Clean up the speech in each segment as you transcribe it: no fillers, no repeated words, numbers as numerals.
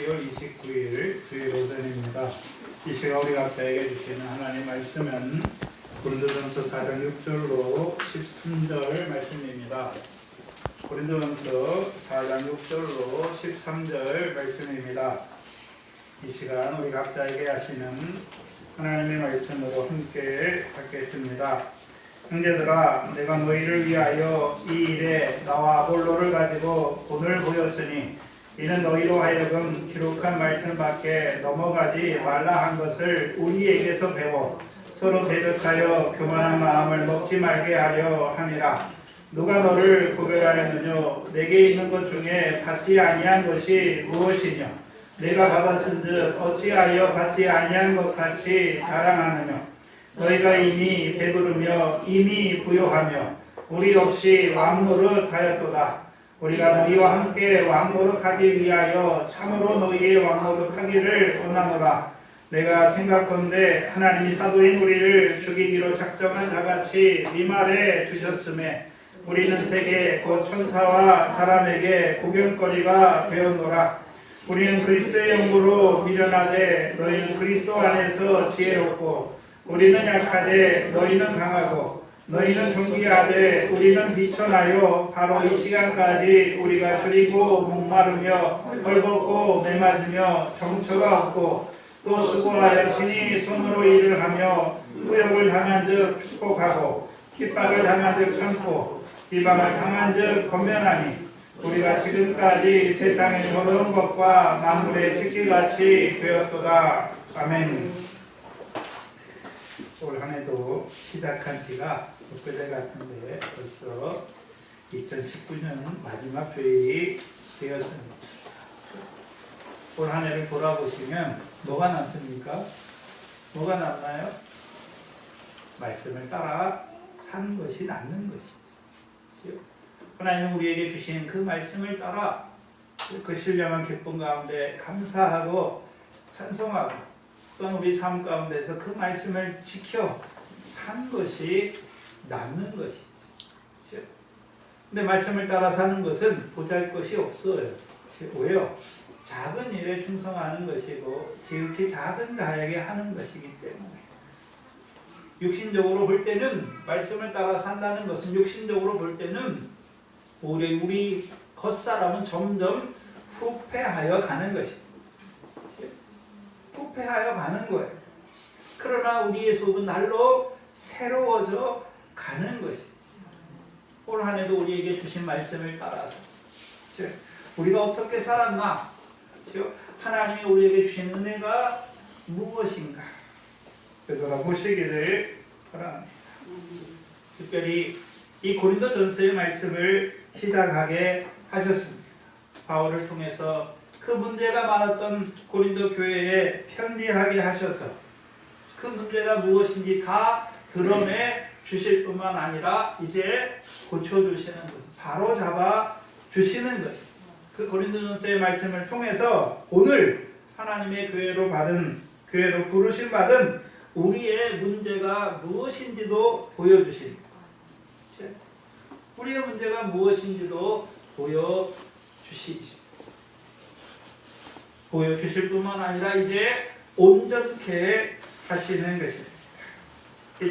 12월 29일 주일 오전입니다. 이 시간 우리 각자에게 주시는 하나님 말씀은 고린도전서 4장 6절로 13절 말씀입니다. 고린도전서 4장 6절로 13절 말씀입니다. 이 시간 우리 각자에게 하시는 하나님의 말씀으로 함께 받겠습니다. 형제들아, 내가 너희를 위하여 이 일에 나와 아볼로를 가지고 본을 보였으니 이는 너희로 하여금 기록한 말씀 밖에 넘어가지 말라 한 것을 우리에게서 배워 서로 대적하여 교만한 마음을 먹지 말게 하려 함이라. 누가 너를 구별하였느냐? 내게 있는 것 중에 받지 아니한 것이 무엇이냐? 내가 받았은즉 어찌하여 받지 아니한 것 같이 자랑하느냐? 너희가 이미 배부르며 이미 부요하며 우리 없이 왕노릇하였도다. 우리가 너희와 함께 왕노릇하기 위하여 참으로 너희의 왕노릇하기를 원하노라. 내가 생각컨대 하나님이 사도인 우리를 죽이기로 작정한 자같이 네 말에 주셨음에 우리는 세계 곧 천사와 사람에게 구경거리가 되었노라. 우리는 그리스도의 영으로 미련하되 너희는 그리스도 안에서 지혜롭고 우리는 약하되 너희는 강하고 너희는 존귀하되 우리는 비천하여 바로 이 시간까지 우리가 줄이고 목마르며 헐벗고 매맞으며 정처가 없고 또 수고하여 친히 손으로 일을 하며 후욕을 당한 즉 축복하고 핍박을 당한 즉 참고 비방을 당한 즉 권면하니 우리가 지금까지 세상의 더러운 것과 만물의 직기같이 되었도다. 아멘. 올 한 해도 시작한 지가 엊그제 같은데 벌써 2019년 마지막 주일이 되었습니다. 올 한 해를 돌아보시면 뭐가 남습니까? 뭐가 남나요? 말씀을 따라 사는 것이 남는 것이죠. 하나님은 우리에게 주신 그 말씀을 따라 그 신령한 기쁨 가운데 감사하고 찬송하고 또한 우리 삶 가운데서 그 말씀을 지켜 산 것이 남는 것이죠. 근데 말씀을 따라 사는 것은 보잘것이 없어요. 왜요? 작은 일에 충성하는 것이고 지극히 작은 자에게 하는 것이기 때문에 육신적으로 볼 때는 말씀을 따라 산다는 것은 육신적으로 볼 때는 오히려 우리 겉사람은 점점 후패하여 가는 것입니다. 후패하여 가는 거예요. 그러나 우리의 속은 날로 새로워져 가는 것이죠. 올 한 해도 우리에게 주신 말씀을 따라서 우리가 어떻게 살았나? 하나님이 우리에게 주신 은혜가 무엇인가? 되돌아보시기를 바랍니다. 특별히 이 고린도전서의 말씀을 시작하게 하셨습니다. 바울을 통해서 그 문제가 많았던 고린도 교회에 편지하게 하셔서 그 문제가 무엇인지 다 드러내 주실 뿐만 아니라 이제 고쳐주시는 것, 바로 잡아 주시는 것. 그 고린도전서의 말씀을 통해서 오늘 하나님의 교회로 부르심 받은 우리의 문제가 무엇인지도 보여주십니다. 우리의 문제가 무엇인지도 보여주실 뿐만 아니라 이제 온전케 하시는 것입니다.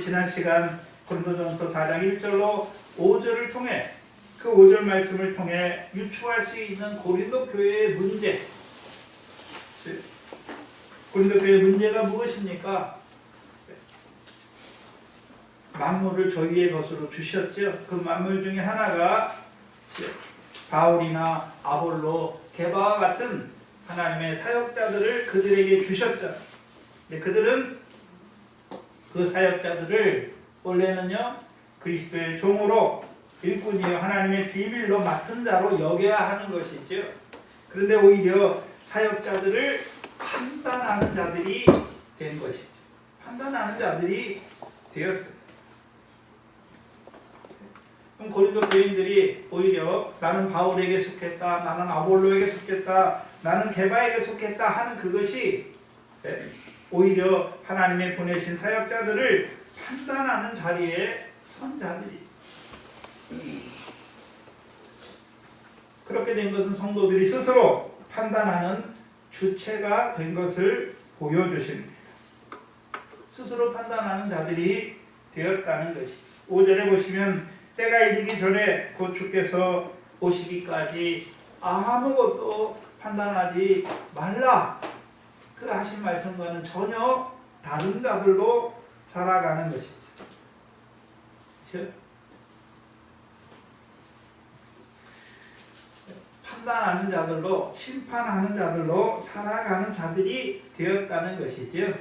지난 시간 고린도전서 4장 1절로 5절을 통해 그 5절 말씀을 통해 유추할 수 있는 고린도 교회의 문제, 고린도 교회의 문제가 무엇입니까? 만물을 저희의 것으로 주셨죠. 그 만물 중에 하나가 바울이나 아볼로, 게바와 같은 하나님의 사역자들을 그들에게 주셨죠. 근데 그들은 그 사역자들을 원래는요 그리스도의 종으로 일꾼이요 하나님의 비밀로 맡은 자로 여겨야 하는 것이죠. 그런데 오히려 사역자들을 판단하는 자들이 된 것이죠. 판단하는 자들이 되었습니다. 그럼 고린도 교인들이 오히려 나는 바울에게 속했다, 나는 아볼로에게 속했다, 나는 게바에게 속했다 하는 그것이 오히려 하나님의 보내신 사역자들을 판단하는 자리에 선 자들이. 그렇게 된 것은 성도들이 스스로 판단하는 주체가 된 것을 보여주십니다. 스스로 판단하는 자들이 되었다는 것이. 5절에 보시면 때가 이르기 전에 곧 주께서 오시기까지 아무것도 판단하지 말라. 그 하신 말씀과는 전혀 다른 자들로 살아가는 것이죠. 그렇죠? 판단하는 자들로, 심판하는 자들로 살아가는 자들이 되었다는 것이죠.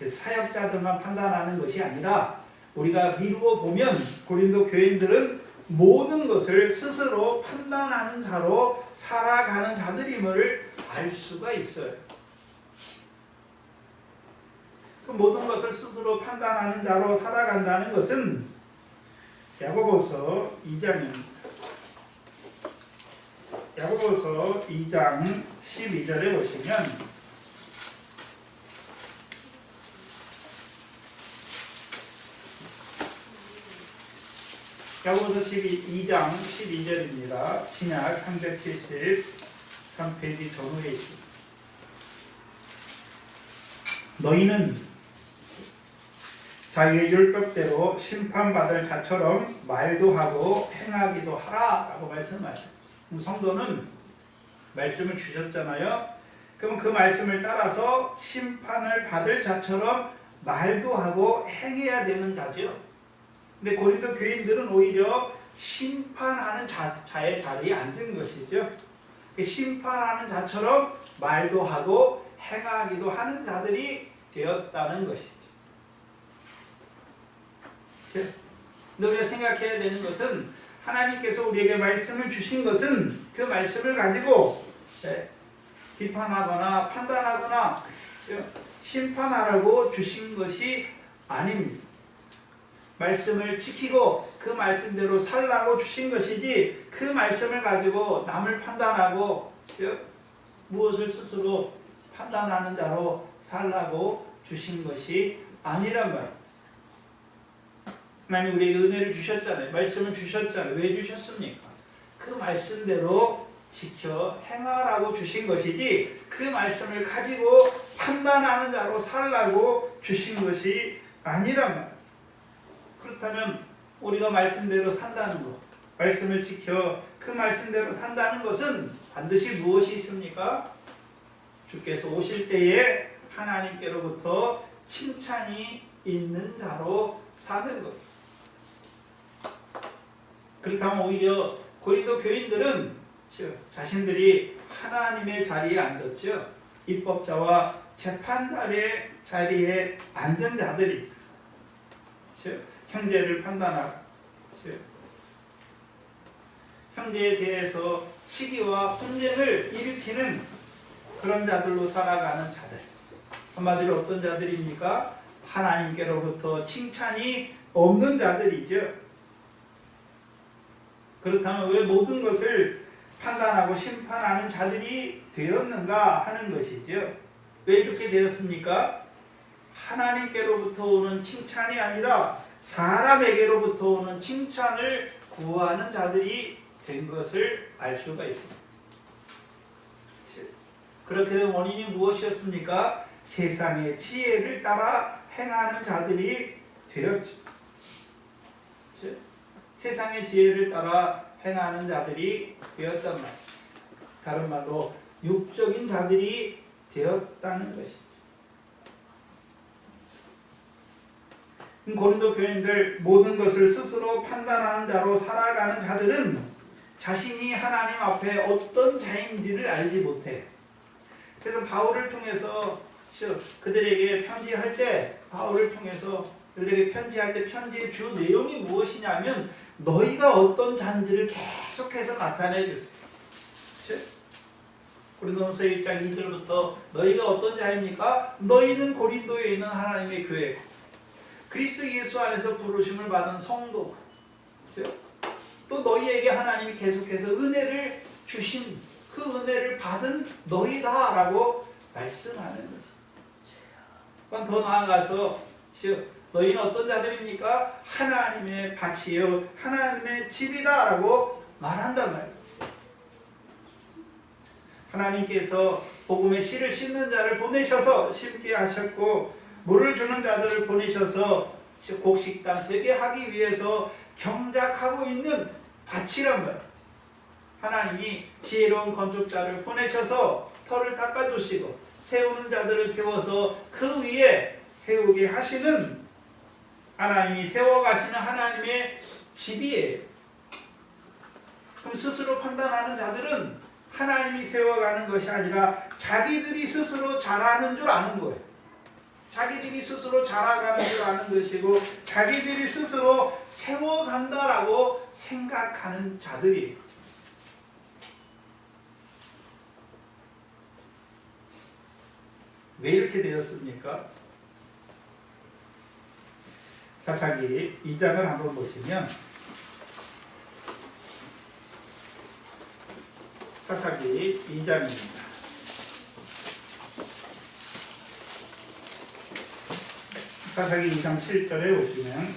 사역자들만 판단하는 것이 아니라 우리가 미루어 보면 고린도 교인들은 모든 것을 스스로 판단하는 자로 살아가는 자들임을 알 수가 있어요. 그 모든 것을 스스로 판단하는 자로 살아간다는 것은 야고보서 2장입니다. 야고보서 2장 12절에 보시면 야고보서 2장 12절입니다. 신약 373페이지 전후에 있습니다. 너희는 자기의 율법대로 심판받을 자처럼 말도 하고 행하기도 하라 라고 말씀하셨어요. 성도는 말씀을 주셨잖아요. 그럼 그 말씀을 따라서 심판을 받을 자처럼 말도 하고 행해야 되는 자죠. 근데 고린도 교인들은 오히려 심판하는 자의 자리에 앉은 것이죠. 심판하는 자처럼 말도 하고 행하기도 하는 자들이 되었다는 것이죠. 근데 우리가 생각해야 되는 것은 하나님께서 우리에게 말씀을 주신 것은 그 말씀을 가지고 비판하거나 판단하거나 심판하라고 주신 것이 아닙니다. 말씀을 지키고 그 말씀대로 살라고 주신 것이지 그 말씀을 가지고 남을 판단하고 무엇을 스스로 판단하는 자로 살라고 주신 것이 아니란 말이에요. 하나님 우리에게 은혜를 주셨잖아요. 말씀을 주셨잖아요. 왜 주셨습니까? 그 말씀대로 지켜 행하라고 주신 것이지 그 말씀을 가지고 판단하는 자로 살라고 주신 것이 아니란 말이에요. 그렇다면 우리가 말씀대로 산다는 것, 말씀을 지켜 그 말씀대로 산다는 것은 반드시 무엇이 있습니까? 주께서 오실 때에 하나님께로부터 칭찬이 있는 자로 사는 것. 그렇다면 오히려 고린도 교인들은 자신들이 하나님의 자리에 앉았죠. 입법자와 재판자의 자리에 앉은 자들이 형제를 판단하고 형제에 대해서 시기와 분쟁을 일으키는 그런 자들로 살아가는 자들. 한마디로 어떤 자들입니까? 하나님께로부터 칭찬이 없는 자들이죠. 그렇다면 왜 모든 것을 판단하고 심판하는 자들이 되었는가 하는 것이죠. 왜 이렇게 되었습니까? 하나님께로부터 오는 칭찬이 아니라 사람에게로부터 오는 칭찬을 구하는 자들이 된 것을 알 수가 있습니다. 그렇게 된 원인이 무엇이었습니까? 세상의 지혜를 따라 행하는 자들이 되었죠. 세상의 지혜를 따라 행하는 자들이 되었단 말이죠. 다른 말로 육적인 자들이 되었다는 것이죠. 고린도 교인들 모든 것을 스스로 판단하는 자로 살아가는 자들은 자신이 하나님 앞에 어떤 자인지를 알지 못해. 그래서 바울을 통해서 그들에게 편지할 때 그들에게 편지할 때 편지의 주 내용이 무엇이냐면 너희가 어떤 자인지를 계속해서 나타내 주세요. 고린도전서 1장 2절부터 너희가 어떤 자입니까? 너희는 고린도에 있는 하나님의 교회, 그리스도 예수 안에서 부르심을 받은 성도, 또 너희에게 하나님이 계속해서 은혜를 주신 그 은혜를 받은 너희다라고 말씀하는 것이. 더 나아가서 너희는 어떤 자들입니까? 하나님의 밭이요 하나님의 집이다라고 말한단 말이에요. 하나님께서 복음의 씨를 심는 자를 보내셔서 심게 하셨고 물을 주는 자들을 보내셔서 곡식당 되게 하기 위해서 경작하고 있는 밭이란 말이에요. 하나님이 지혜로운 건축자를 보내셔서 터를 닦아주시고 세우는 자들을 세워서 그 위에 세우게 하시는 하나님이 세워가시는 하나님의 집이에요. 그럼 스스로 판단하는 자들은 하나님이 세워가는 것이 아니라 자기들이 스스로 잘하는 줄 아는 거예요. 자기들이 스스로 잘아가는 줄 아는 것이고 자기들이 스스로 세워간다라고 생각하는 자들이에요. 왜 이렇게 되었습니까? 사사기 2장을 한번 보시면 사사기 2장입니다. 사사기 2장 7절에 보시면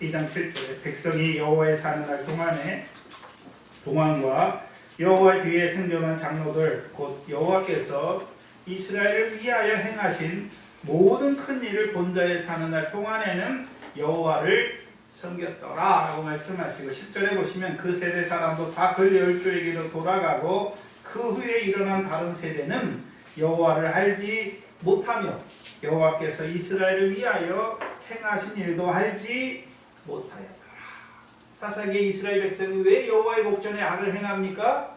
(2장 7절에) 백성이 여호와의 사는 날 동안에 동안과 여호와 뒤에 생존한 장로들 곧 여호와께서 이스라엘을 위하여 행하신 모든 큰 일을 본 자의 사는 날 동안에는 여호와를 섬겼더라 라고 말씀하시고 10절에 보시면 그 세대 사람도 다 그 열조에게로 돌아가고 그 후에 일어난 다른 세대는 여호와를 알지 못하며 여호와께서 이스라엘을 위하여 행하신 일도 알지 못하였더라. 사사기의 이스라엘 백성이 왜 여호와의 목전에 악을 행합니까?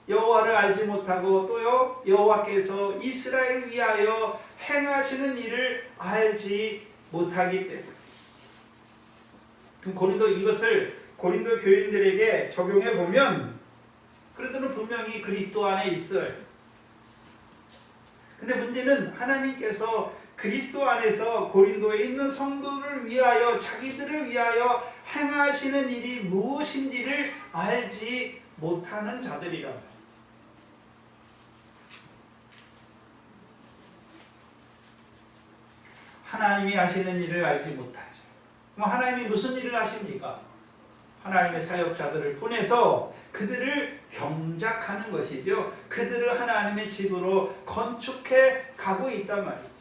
여호와를 알지 못하고 또요 여호와께서 이스라엘을 위하여 행하시는 일을 알지 못하기 때문에. 그럼 이것을 고린도 교인들에게 적용해 보면 그들은 분명히 그리스도 안에 있어요. 근데 문제는 하나님께서 그리스도 안에서 고린도에 있는 성도를 위하여 자기들을 위하여 행하시는 일이 무엇인지를 알지 못하는 자들이라 말이에요. 하나님이 하시는 일을 알지 못하죠. 그럼 하나님이 무슨 일을 하십니까? 하나님의 사역자들을 보내서 그들을 경작하는 것이죠. 그들을 하나님의 집으로 건축해 가고 있단 말이죠.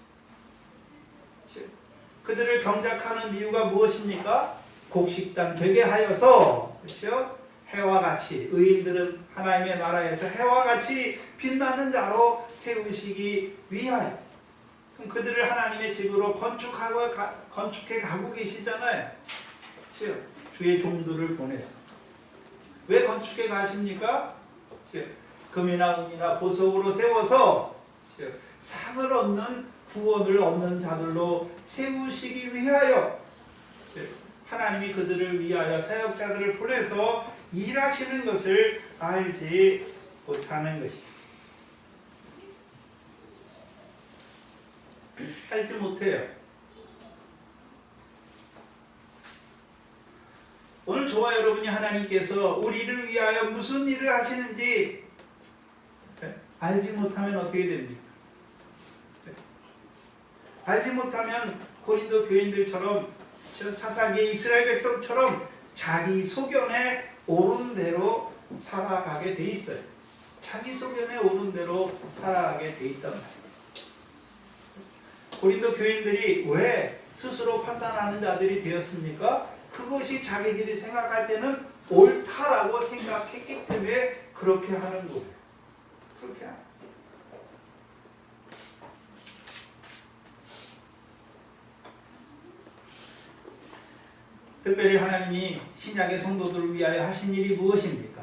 그들을 경작하는 이유가 무엇입니까? 곡식당 되게 하여서 그렇죠? 해와 같이 의인들은 하나님의 나라에서 해와 같이 빛나는 자로 세우시기 위하여. 그럼 그들을 하나님의 집으로 건축해 가고 계시잖아요. 그렇죠? 주의 종들을 보내서. 왜 건축해 가십니까? 금이나 은이나 보석으로 세워서 상을 얻는 구원을 얻는 자들로 세우시기 위하여 하나님이 그들을 위하여 사역자들을 보내서 일하시는 것을 알지 못하는 것입니다. 알지 못해요. 오늘 저와 여러분이 하나님께서 우리를 위하여 무슨 일을 하시는지 알지 못하면 어떻게 됩니까? 알지 못하면 고린도 교인들처럼 사사기의 이스라엘 백성처럼 자기 소견에 오른 대로 살아가게 돼 있어요. 자기 소견에 오른 대로 살아가게 돼 있단 말이에요. 고린도 교인들이 왜 스스로 판단하는 자들이 되었습니까? 그것이 자기들이 생각할 때는 옳다라고 생각했기 때문에 그렇게 하는 거예요. 그렇게 하는 거예요. 특별히 하나님이 신약의 성도들을 위하여 하신 일이 무엇입니까?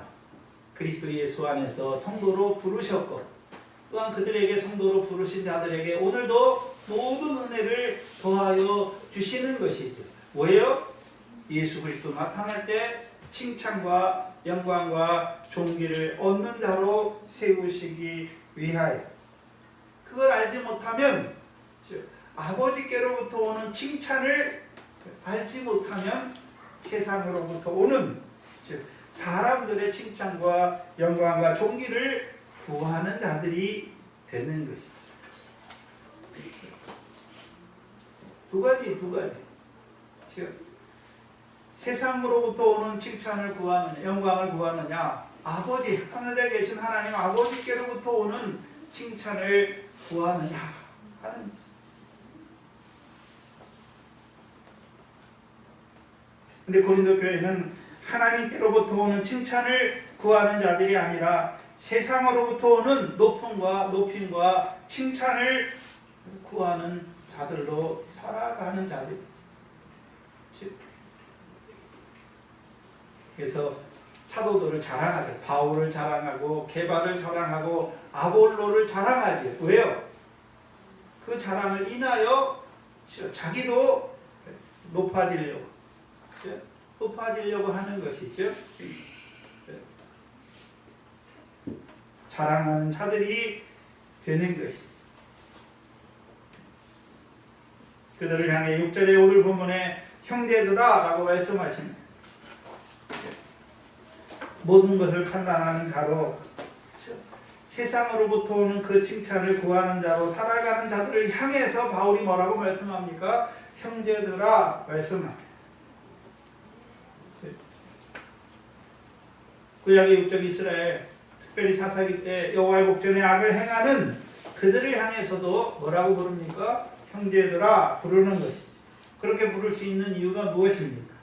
그리스도 예수 안에서 성도로 부르셨고 또한 그들에게 성도로 부르신 자들에게 오늘도 모든 은혜를 더하여 주시는 것이죠. 왜요? 예수 그리스도 나타날 때 칭찬과 영광과 존귀를 얻는 자로 세우시기 위하여. 그걸 알지 못하면 아버지께로부터 오는 칭찬을 알지 못하면 세상으로부터 오는 사람들의 칭찬과 영광과 존귀를 구하는 자들이 되는 것이죠. 두 가지. 세상으로부터 오는 칭찬을 구하느냐, 영광을 구하느냐, 아버지, 하늘에 계신 하나님 아버지께로부터 오는 칭찬을 구하느냐 하는. 근데 고린도 교회는 하나님께로부터 오는 칭찬을 구하는 자들이 아니라 세상으로부터 오는 높임과 칭찬을 구하는 자들로 살아가는 자들. 그래서 사도들을 자랑하죠. 바울을 자랑하고 게바를 자랑하고 아볼로를 자랑하지. 왜요? 그 자랑을 인하여 자기도 높아지려고 하는 것이죠. 자랑하는 자들이 되는 것이. 그들을 향해 6절에 오늘 본문에 형제들아 라고 말씀하십니다. 모든 것을 판단하는 자로, 세상으로부터 오는 그 칭찬을 구하는 자로 살아가는 자들을 향해서 바울이 뭐라고 말씀합니까? 형제들아 말씀합니다. 구약의 육적 이스라엘, 특별히 사사기 때 여호와의 복전에 악을 행하는 그들을 향해서도 뭐라고 부릅니까? 형제들아 부르는 것이죠. 그렇게 부를 수 있는 이유가 무엇입니까?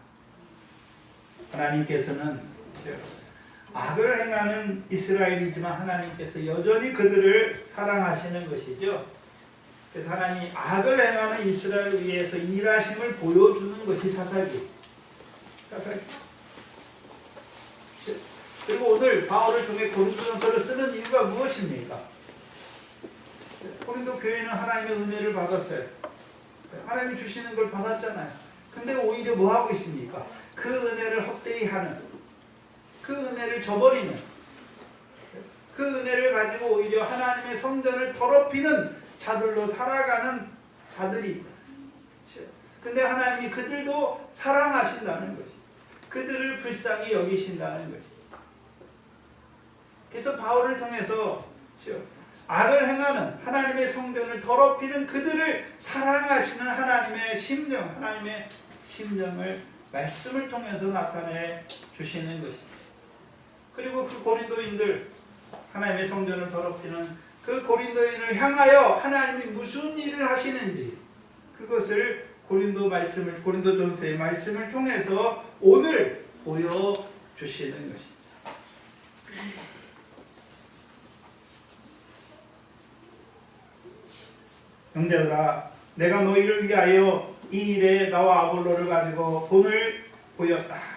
하나님께서는 악을 행하는 이스라엘이지만 하나님께서 여전히 그들을 사랑하시는 것이죠. 그래서 하나님이 악을 행하는 이스라엘을 위해서 일하심을 보여주는 것이 사사기. 그리고 오늘 바울을 통해 고린도전서를 쓰는 이유가 무엇입니까? 고린도 교회는 하나님의 은혜를 받았어요. 하나님이 주시는 걸 받았잖아요. 근데 오히려 뭐 하고 있습니까? 그 은혜를 헛되이 하는, 그 은혜를 저버리는, 그 은혜를 가지고 오히려 하나님의 성전을 더럽히는 자들로 살아가는 자들이죠. 근데 하나님이 그들도 사랑하신다는 것이, 그들을 불쌍히 여기신다는 것이. 그래서 바울을 통해서 악을 행하는, 하나님의 성전을 더럽히는 그들을 사랑하시는 하나님의 심정을 말씀을 통해서 나타내 주시는 것입니다. 그리고 그 고린도인들, 하나님의 성전을 더럽히는 그 고린도인을 향하여 하나님이 무슨 일을 하시는지, 그것을 고린도전서의 말씀을 통해서 오늘 보여주시는 것입니다. 형제들아, 내가 너희를 위하여 이 일에 나와 아볼로를 가지고 본을 보였다.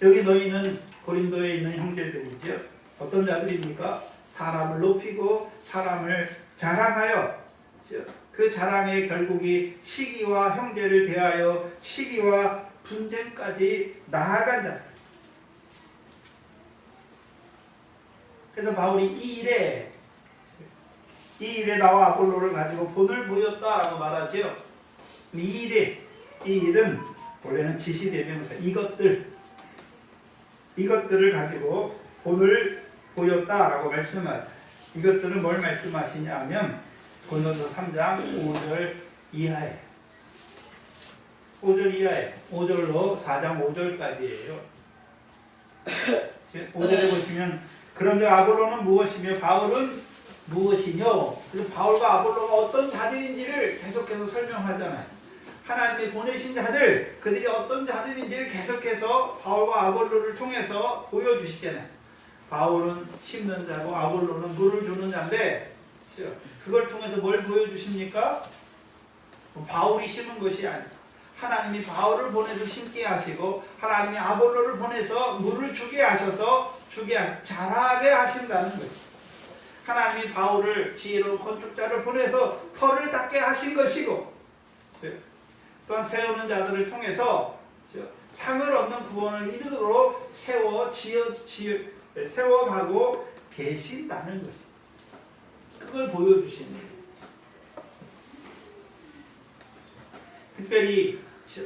여기 너희는 고린도에 있는 형제들이죠. 어떤 자들입니까? 사람을 높이고 사람을 자랑하여, 그 자랑의 결국이 시기와 형제를 대하여 시기와 분쟁까지 나아간 자들. 그래서 바울이 이 일에 나와 아볼로를 가지고 본을 보였다라고 말하죠. 이 일은 원래는 지시대명사, 이것들을 가지고 본을 보였다라고 말씀하죠. 이것들은 뭘 말씀하시냐 하면 고린도서 3장 5절 이하에, 5절로 4장 5절까지예요. 5절에 보시면 그런데 아볼로는 무엇이며 바울은 무엇이뇨? 그래서 바울과 아볼로가 어떤 자들인지를 계속해서 설명하잖아요. 하나님이 보내신 자들, 그들이 어떤 자들인지를 계속해서 바울과 아볼로를 통해서 보여주시잖아요. 바울은 심는 자고 아볼로는 물을 주는 자인데, 그걸 통해서 뭘 보여주십니까? 바울이 심은 것이 아니고 하나님이 바울을 보내서 심게 하시고 하나님이 아볼로를 보내서 물을 주게 하셔서 자라게 하신다는 거예요. 하나님이 바울을 지혜로운 건축자를 보내서 터를 닦게 하신 것이고, 또한 세우는 자들을 통해서 상을 얻는 구원을 이르도록 세워가고 계신다는 것이죠. 그걸 보여주시는 거예요. 특별히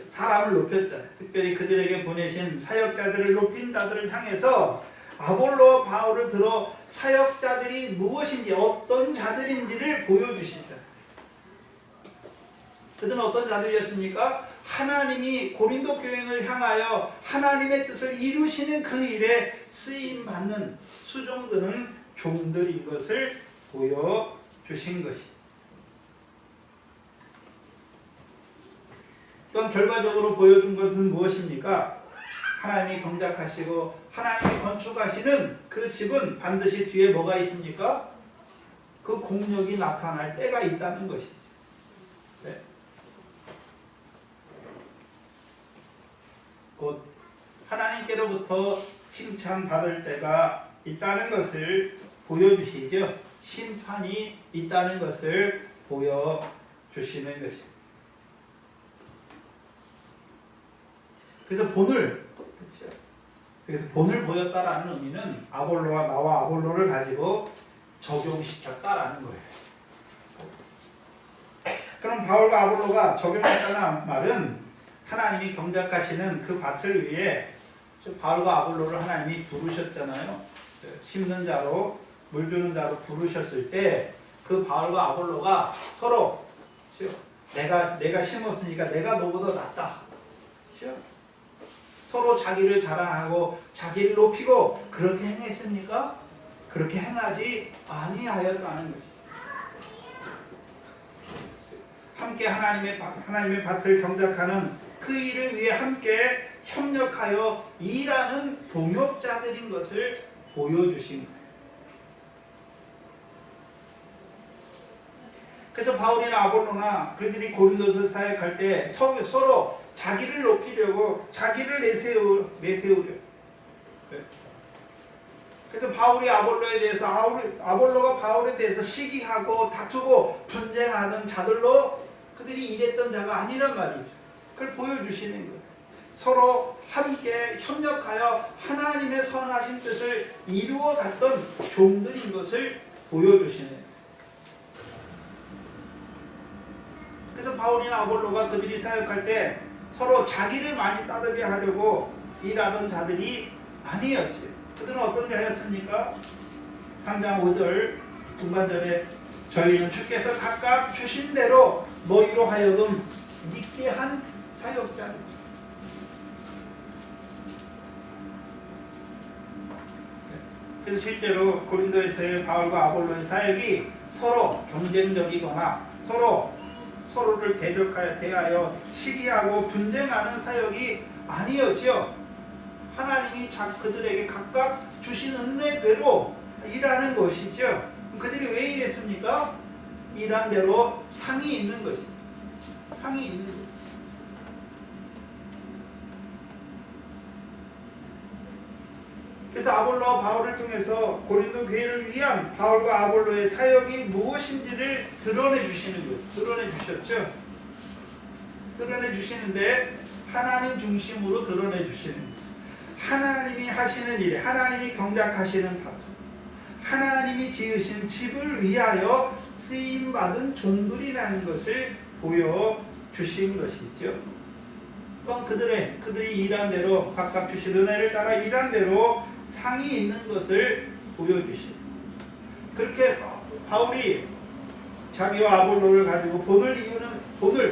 사람을 높였잖아요. 특별히 그들에게 보내신 사역자들을 높인 자들을 향해서 아볼로와 바울을 들어 사역자들이 무엇인지 어떤 자들인지를 보여주시다. 그들은 어떤 자들이었습니까? 하나님이 고린도 교인을 향하여 하나님의 뜻을 이루시는 그 일에 쓰임받는 수종들은 종들인 것을 보여주신 것입니다. 또한 결과적으로 보여준 것은 무엇입니까? 하나님이 경작하시고 하나님이 건축하시는 그 집은 반드시 뒤에 뭐가 있습니까? 그 공력이 나타날 때가 있다는 것이죠. 네. 곧 하나님께로부터 칭찬받을 때가 있다는 것을 보여주시죠. 심판이 있다는 것을 보여주시는 것입니다. 그래서 본을 보였다라는 의미는 아볼로와 나와 아볼로를 가지고 적용시켰다라는 거예요. 그럼 바울과 아볼로가 적용했다는 말은 하나님이 경작하시는 그 밭을 위해 바울과 아볼로를 하나님이 부르셨잖아요. 심는 자로 물 주는 자로 부르셨을 때 그 바울과 아볼로가 서로 내가 심었으니까 내가 너보다 낫다. 서로 자기를 자랑하고 자기를 높이고 그렇게 행했습니까? 그렇게 행하지 아니하였다는 것이. 함께 하나님의 밭을 경작하는 그 일을 위해 함께 협력하여 일하는 동역자들인 것을 보여주신 거예요. 그래서 바울이나 아볼로나 그들이 고린도서 사역할 때 서로 자기를 높이려고 자기를 내세우려. 그래서 바울이 아볼로에 대해서 아볼로가 바울에 대해서 시기하고 다투고 분쟁하는 자들로 그들이 일했던 자가 아니란 말이죠. 그걸 보여주시는 거예요. 서로 함께 협력하여 하나님의 선하신 뜻을 이루어 갔던 종들인 것을 보여주시는 거예요. 그래서 바울이나 아볼로가 그들이 사역할 때 서로 자기를 많이 따르게 하려고 일하던 자들이 아니었지. 그들은 어떤 자였습니까? 3장 5절 중반절에 저희는 주께서 각각 주신 대로 너희로 하여금 믿게 한 사역자들. 그래서 실제로 고린도에서의 바울과 아볼로의 사역이 서로 경쟁적이거나 서로를 대하여 시기하고 분쟁하는 사역이 아니었지요. 하나님이 그들에게 각각 주신 은혜대로 일하는 것이죠. 그들이 왜 일했습니까? 일한 대로 상이 있는 것입니다. 상이 있는 것. 그래서 아볼로와 바울을 통해서 고린도 교회를 위한 바울과 아볼로의 사역이 무엇인지를 드러내 주시는 거예요. 드러내 주셨죠. 드러내 주시는데 하나님 중심으로 드러내 주시는 거예요. 하나님이 하시는 일, 하나님이 경작하시는 밭, 하나님이 지으신 집을 위하여 쓰임받은 종들이라는 것을 보여주신 것이죠. 또한 그들이 일한 대로 각각 주신 은혜를 따라 일한 대로 상이 있는 것을 보여주시고, 그렇게 바울이 자기와 아볼로를 가지고 본을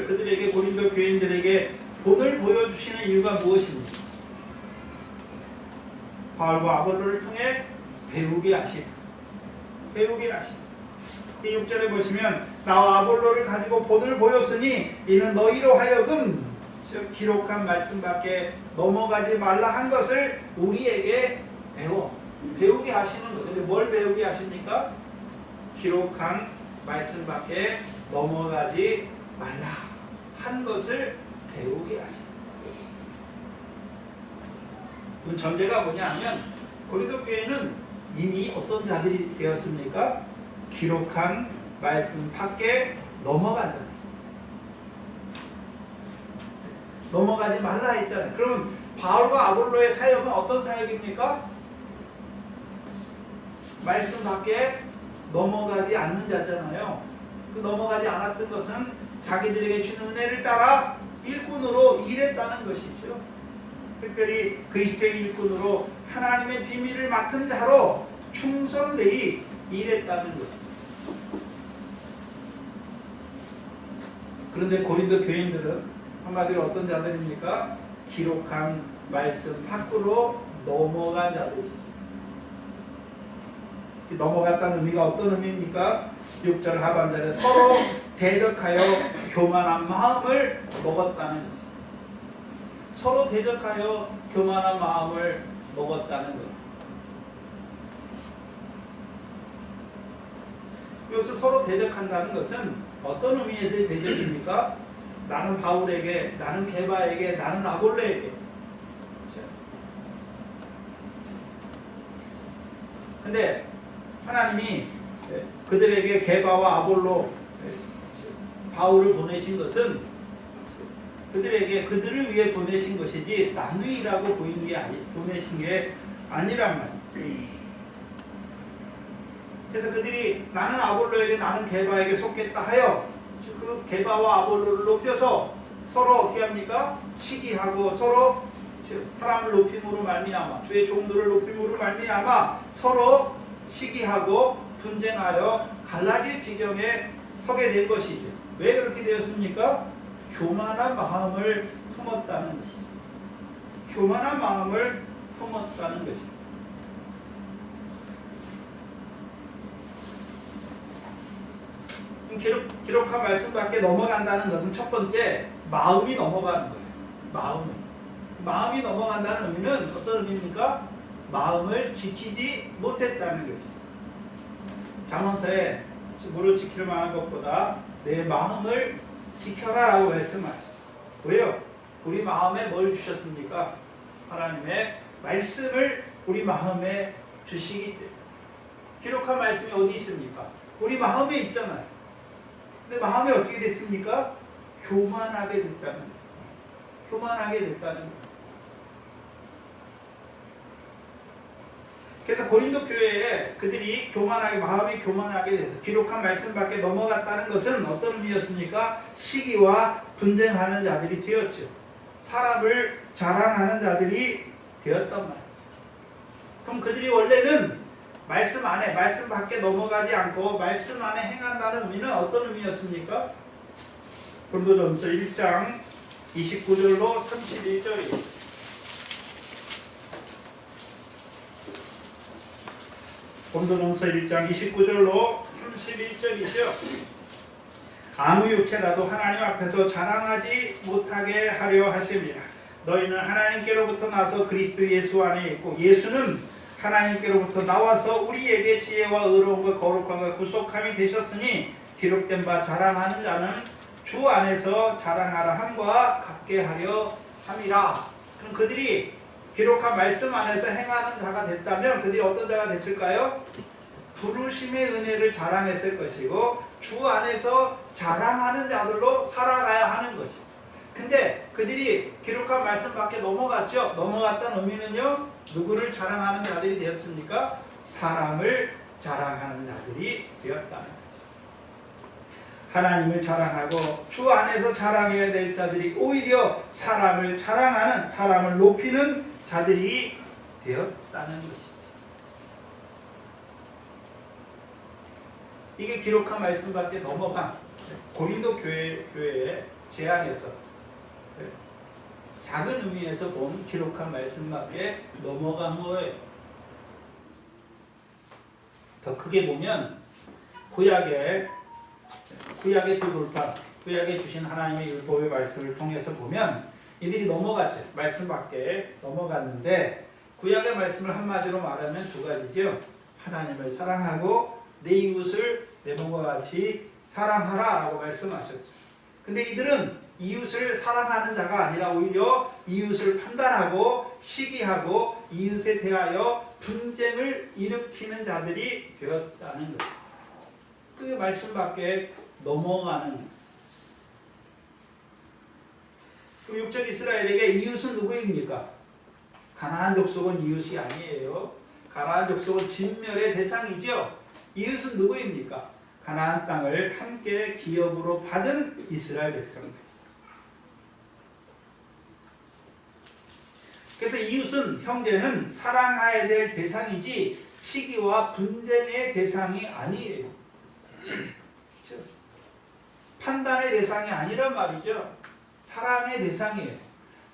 그들에게 고린도 교인들에게 본을 보여주시는 이유가 무엇입니까? 바울과 아볼로를 통해 배우게 하심. 그 6절에 보시면 나와 아볼로를 가지고 본을 보였으니 이는 너희로 하여금 기록한 말씀밖에 넘어가지 말라 한 것을 우리에게 배우게 하시는 거예요. 근데 뭘 배우게 하십니까? 기록한 말씀밖에 넘어가지 말라 한 것을 배우게 하시는 거예요. 전제가 뭐냐 하면 고린도 교회는 이미 어떤 자들이 되었습니까? 기록한 말씀 밖에 넘어간다. 넘어가지 말라 했잖아요. 그럼 바울과 아볼로의 사역은 어떤 사역입니까? 말씀 밖에 넘어가지 않는 자잖아요. 그 넘어가지 않았던 것은 자기들에게 주는 은혜를 따라 일꾼으로 일했다는 것이죠. 특별히 그리스도의 일꾼으로 하나님의 비밀을 맡은 자로 충성되이 일했다는 것. 그런데 고린도 교인들은 한마디로 어떤 자들입니까? 기록한 말씀 밖으로 넘어간 자들이죠. 넘어갔다는 의미가 어떤 의미입니까? 6절 하반절에 서로 대적하여 교만한 마음을 먹었다는 것이죠. 서로 대적하여 교만한 마음을 먹었다는 것. 여기서 서로 대적한다는 것은 어떤 의미에서의 대적입니까? 나는 바울에게, 나는 게바에게, 나는 아볼로에게. 근데 하나님이 그들에게 게바와 아볼로, 바울을 보내신 것은 그들을 위해 보내신 것이지 남의라고 보내신 게 아니란 말이에요. 그래서 그들이 나는 아볼로에게, 나는 게바에게 속겠다 하여 그 게바와 아볼로를 높여서 서로 어떻게 합니까? 시기하고 서로 사람을 높임으로 말미암아, 주의 종들을 높임으로 말미암아 서로 시기하고 분쟁하여 갈라질 지경에 서게 된 것이죠. 왜 그렇게 되었습니까? 교만한 마음을 품었다는 것이죠. 교만한 마음을 품었다는 것이죠. 기록한 말씀 밖에 넘어간다는 것은 첫 번째, 마음이 넘어가는 거예요. 마음이 넘어간다는 의미는 어떤 의미입니까? 마음을 지키지 못했다는 것이죠. 잠언서에 무릇 지킬 만한 것보다 내 마음을 지켜라 라고 말씀하시죠. 왜요? 우리 마음에 뭘 주셨습니까? 하나님의 말씀을 우리 마음에 주시기 때문에. 기록한 말씀이 어디 있습니까? 우리 마음에 있잖아요. 근데 마음이 어떻게 됐습니까? 교만하게 됐다는 거죠. 교만하게 됐다는 거죠. 그래서 고린도 교회에 그들이 마음이 교만하게 돼서 기록한 말씀 밖에 넘어갔다는 것은 어떤 의미였습니까? 시기와 분쟁하는 자들이 되었죠. 사람을 자랑하는 자들이 되었단 말이죠. 그럼 그들이 원래는 말씀 밖에 넘어가지 않고 말씀 안에 행한다는 의미는 어떤 의미였습니까? 고린도전서 1장 29절로 31절이에요. 고린도전서 1장 29절로 31절이죠. 아무 육체라도 하나님 앞에서 자랑하지 못하게 하려 하심이라. 너희는 하나님께로부터 나서 그리스도 예수 안에 있고 예수는 하나님께로부터 나와서 우리에게 지혜와 의로움과 거룩함과 구속함이 되셨으니 기록된 바 자랑하는 자는 주 안에서 자랑하라 함과 같게 하려 함이라. 그럼 그들이 기록한 말씀 안에서 행하는 자가 됐다면 그들이 어떤 자가 됐을까요? 부르심의 은혜를 자랑했을 것이고 주 안에서 자랑하는 자들로 살아가야 하는 것이죠. 근데 그들이 기록한 말씀 밖에 넘어갔죠. 넘어갔다는 의미는요, 누구를 자랑하는 자들이 되었습니까? 사람을 자랑하는 자들이 되었다. 하나님을 자랑하고 주 안에서 자랑해야 될 자들이 오히려 사람을 자랑하는, 사람을 높이는 자들이 되었다는 것입니다. 이게 기록한 말씀 밖에 넘어간 고린도 교회의 제안에서 작은 의미에서 본 기록한 말씀 밖에 넘어간 거예요. 더 크게 보면 구약의 두 돌판, 구약에 주신 하나님의 율법의 말씀을 통해서 보면 이들이 넘어갔죠. 말씀 밖에 넘어갔는데 구약의 말씀을 한마디로 말하면 두 가지죠. 하나님을 사랑하고 내 이웃을 내 몸과 같이 사랑하라 라고 말씀하셨죠. 근데 이들은 이웃을 사랑하는 자가 아니라 오히려 이웃을 판단하고 시기하고 이웃에 대하여 분쟁을 일으키는 자들이 되었다는 거예요. 그 말씀 밖에 넘어가는 거예요. 그럼 육적 이스라엘에게 이웃은 누구입니까? 가나안 족속은 이웃이 아니에요. 가나안 족속은 진멸의 대상이죠. 이웃은 누구입니까? 가나안 땅을 함께 기업으로 받은 이스라엘 백성입니다. 그래서 이웃은, 형제는 사랑해야 될 대상이지 시기와 분쟁의 대상이 아니에요. 판단의 대상이 아니란 말이죠. 사랑의 대상이에요.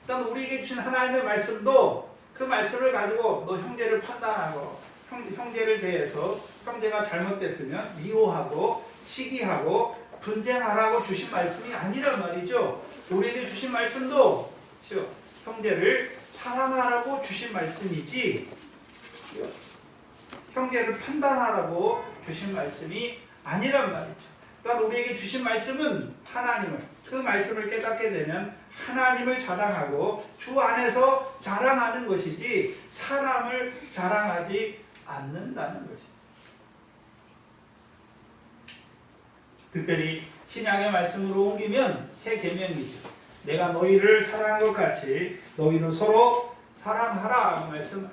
일단 우리에게 주신 하나님의 말씀도 그 말씀을 가지고 너 형제를 판단하고 형제를 대해서 형제가 잘못됐으면 미워하고 시기하고 분쟁하라고 주신 말씀이 아니란 말이죠. 우리에게 주신 말씀도 형제를 사랑하라고 주신 말씀이지 형제를 판단하라고 주신 말씀이 아니란 말이죠. 또한 우리에게 주신 말씀은 하나님을, 그 말씀을 깨닫게 되면 하나님을 자랑하고 주 안에서 자랑하는 것이지 사람을 자랑하지 않는다는 것입니다. 특별히 신약의 말씀으로 옮기면 새 계명이죠. 내가 너희를 사랑한 것 같이 너희는 서로 사랑하라 말씀.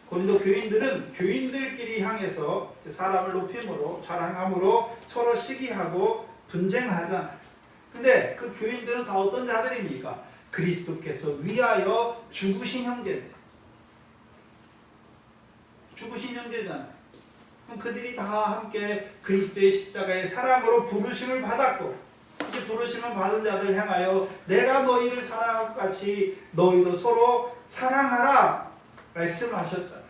고린도 교인들은 교인들끼리 향해서 사람을 높임으로 자랑함으로 서로 시기하고 분쟁하잖아요. 근데 그 교인들은 다 어떤 자들입니까? 그리스도께서 위하여 죽으신 형제들. 죽으신 형제잖아요. 그럼 그들이 다 함께 그리스도의 십자가의 사랑으로 부르심을 받았고 이제 부르심을 받은 자들 향하여 내가 너희를 사랑한 것 같이 너희도 서로 사랑하라 말씀하셨잖아요.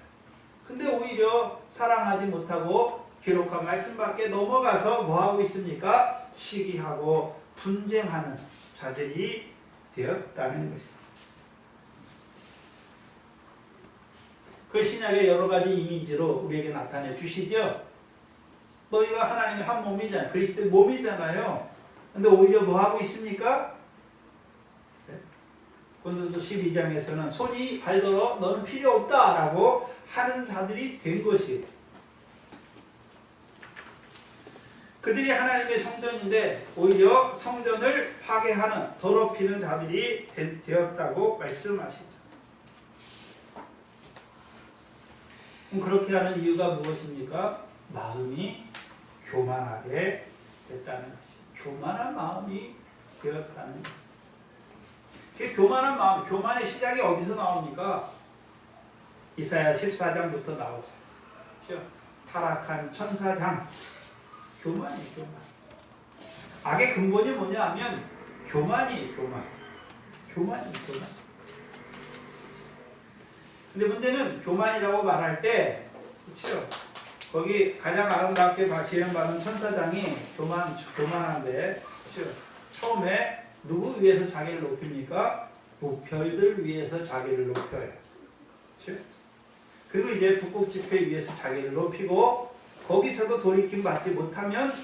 근데 오히려 사랑하지 못하고 기록한 말씀 밖에 넘어가서 뭐하고 있습니까? 시기하고 분쟁하는 자들이 되었다는 것입니다. 그 신약의 여러 가지 이미지로 우리에게 나타내 주시죠. 너희가 하나님의 한 몸이잖아요. 그리스도의 몸이잖아요. 근데 오히려 뭐하고 있습니까? 고린도서 12장에서는 손이 발더러 너는 필요 없다라고 하는 자들이 된 것이에요. 그들이 하나님의 성전인데 오히려 성전을 파괴하는 더럽히는 자들이 되었다고 말씀하시죠. 그럼 그렇게 하는 이유가 무엇입니까? 마음이 교만하게 됐다는 것이죠. 교만한 마음이 되었다는 것이죠. 그 교만한 마음, 교만의 시작이 어디서 나옵니까? 이사야 14장부터 나오죠. 그렇죠? 타락한 천사장. 교만이에요, 교만. 악의 근본이 뭐냐 하면 교만이에요, 교만. 교만이에요, 교만. 근데 문제는 교만이라고 말할 때, 그렇죠? 거기 가장 아름답게 지령받은 천사장이 교만한데, 그렇죠? 처음에 누구 위해서 자기를 높입니까? 무별들 위해서 자기를 높여요. 그렇죠? 그리고 이제 북극지폐 위해서 자기를 높이고 거기서도 돌이킴 받지 못하면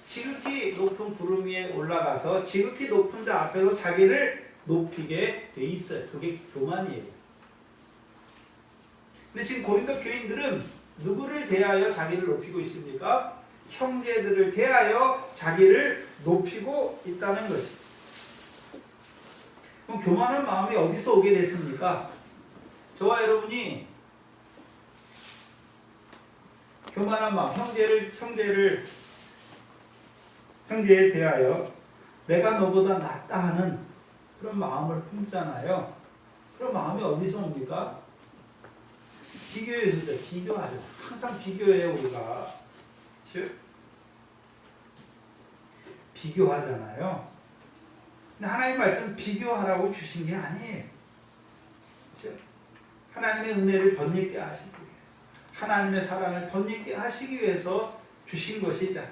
지극히 높은 구름 위에 올라가서 지극히 높은 자 앞에서 자기를 높이게 돼 있어요. 그게 교만이에요. 근데 지금 고린도 교인들은 누구를 대하여 자기를 높이고 있습니까? 형제들을 대하여 자기를 높이고 있다는 것입니다. 그럼 교만한 마음이 어디서 오게 됐습니까? 저와 여러분이 교만한 마음, 형제에 대하여 내가 너보다 낫다 하는 그런 마음을 품잖아요. 그런 마음이 어디서 옵니까? 비교에서죠. 비교하죠. 항상 비교해요, 우리가. 그렇죠? 비교하잖아요. 근데 하나님 말씀 비교하라고 주신 게 아니에요. 그렇죠? 하나님의 은혜를 덧입게 하시기 위해서, 하나님의 사랑을 덧입게 하시기 위해서 주신 것이잖아요.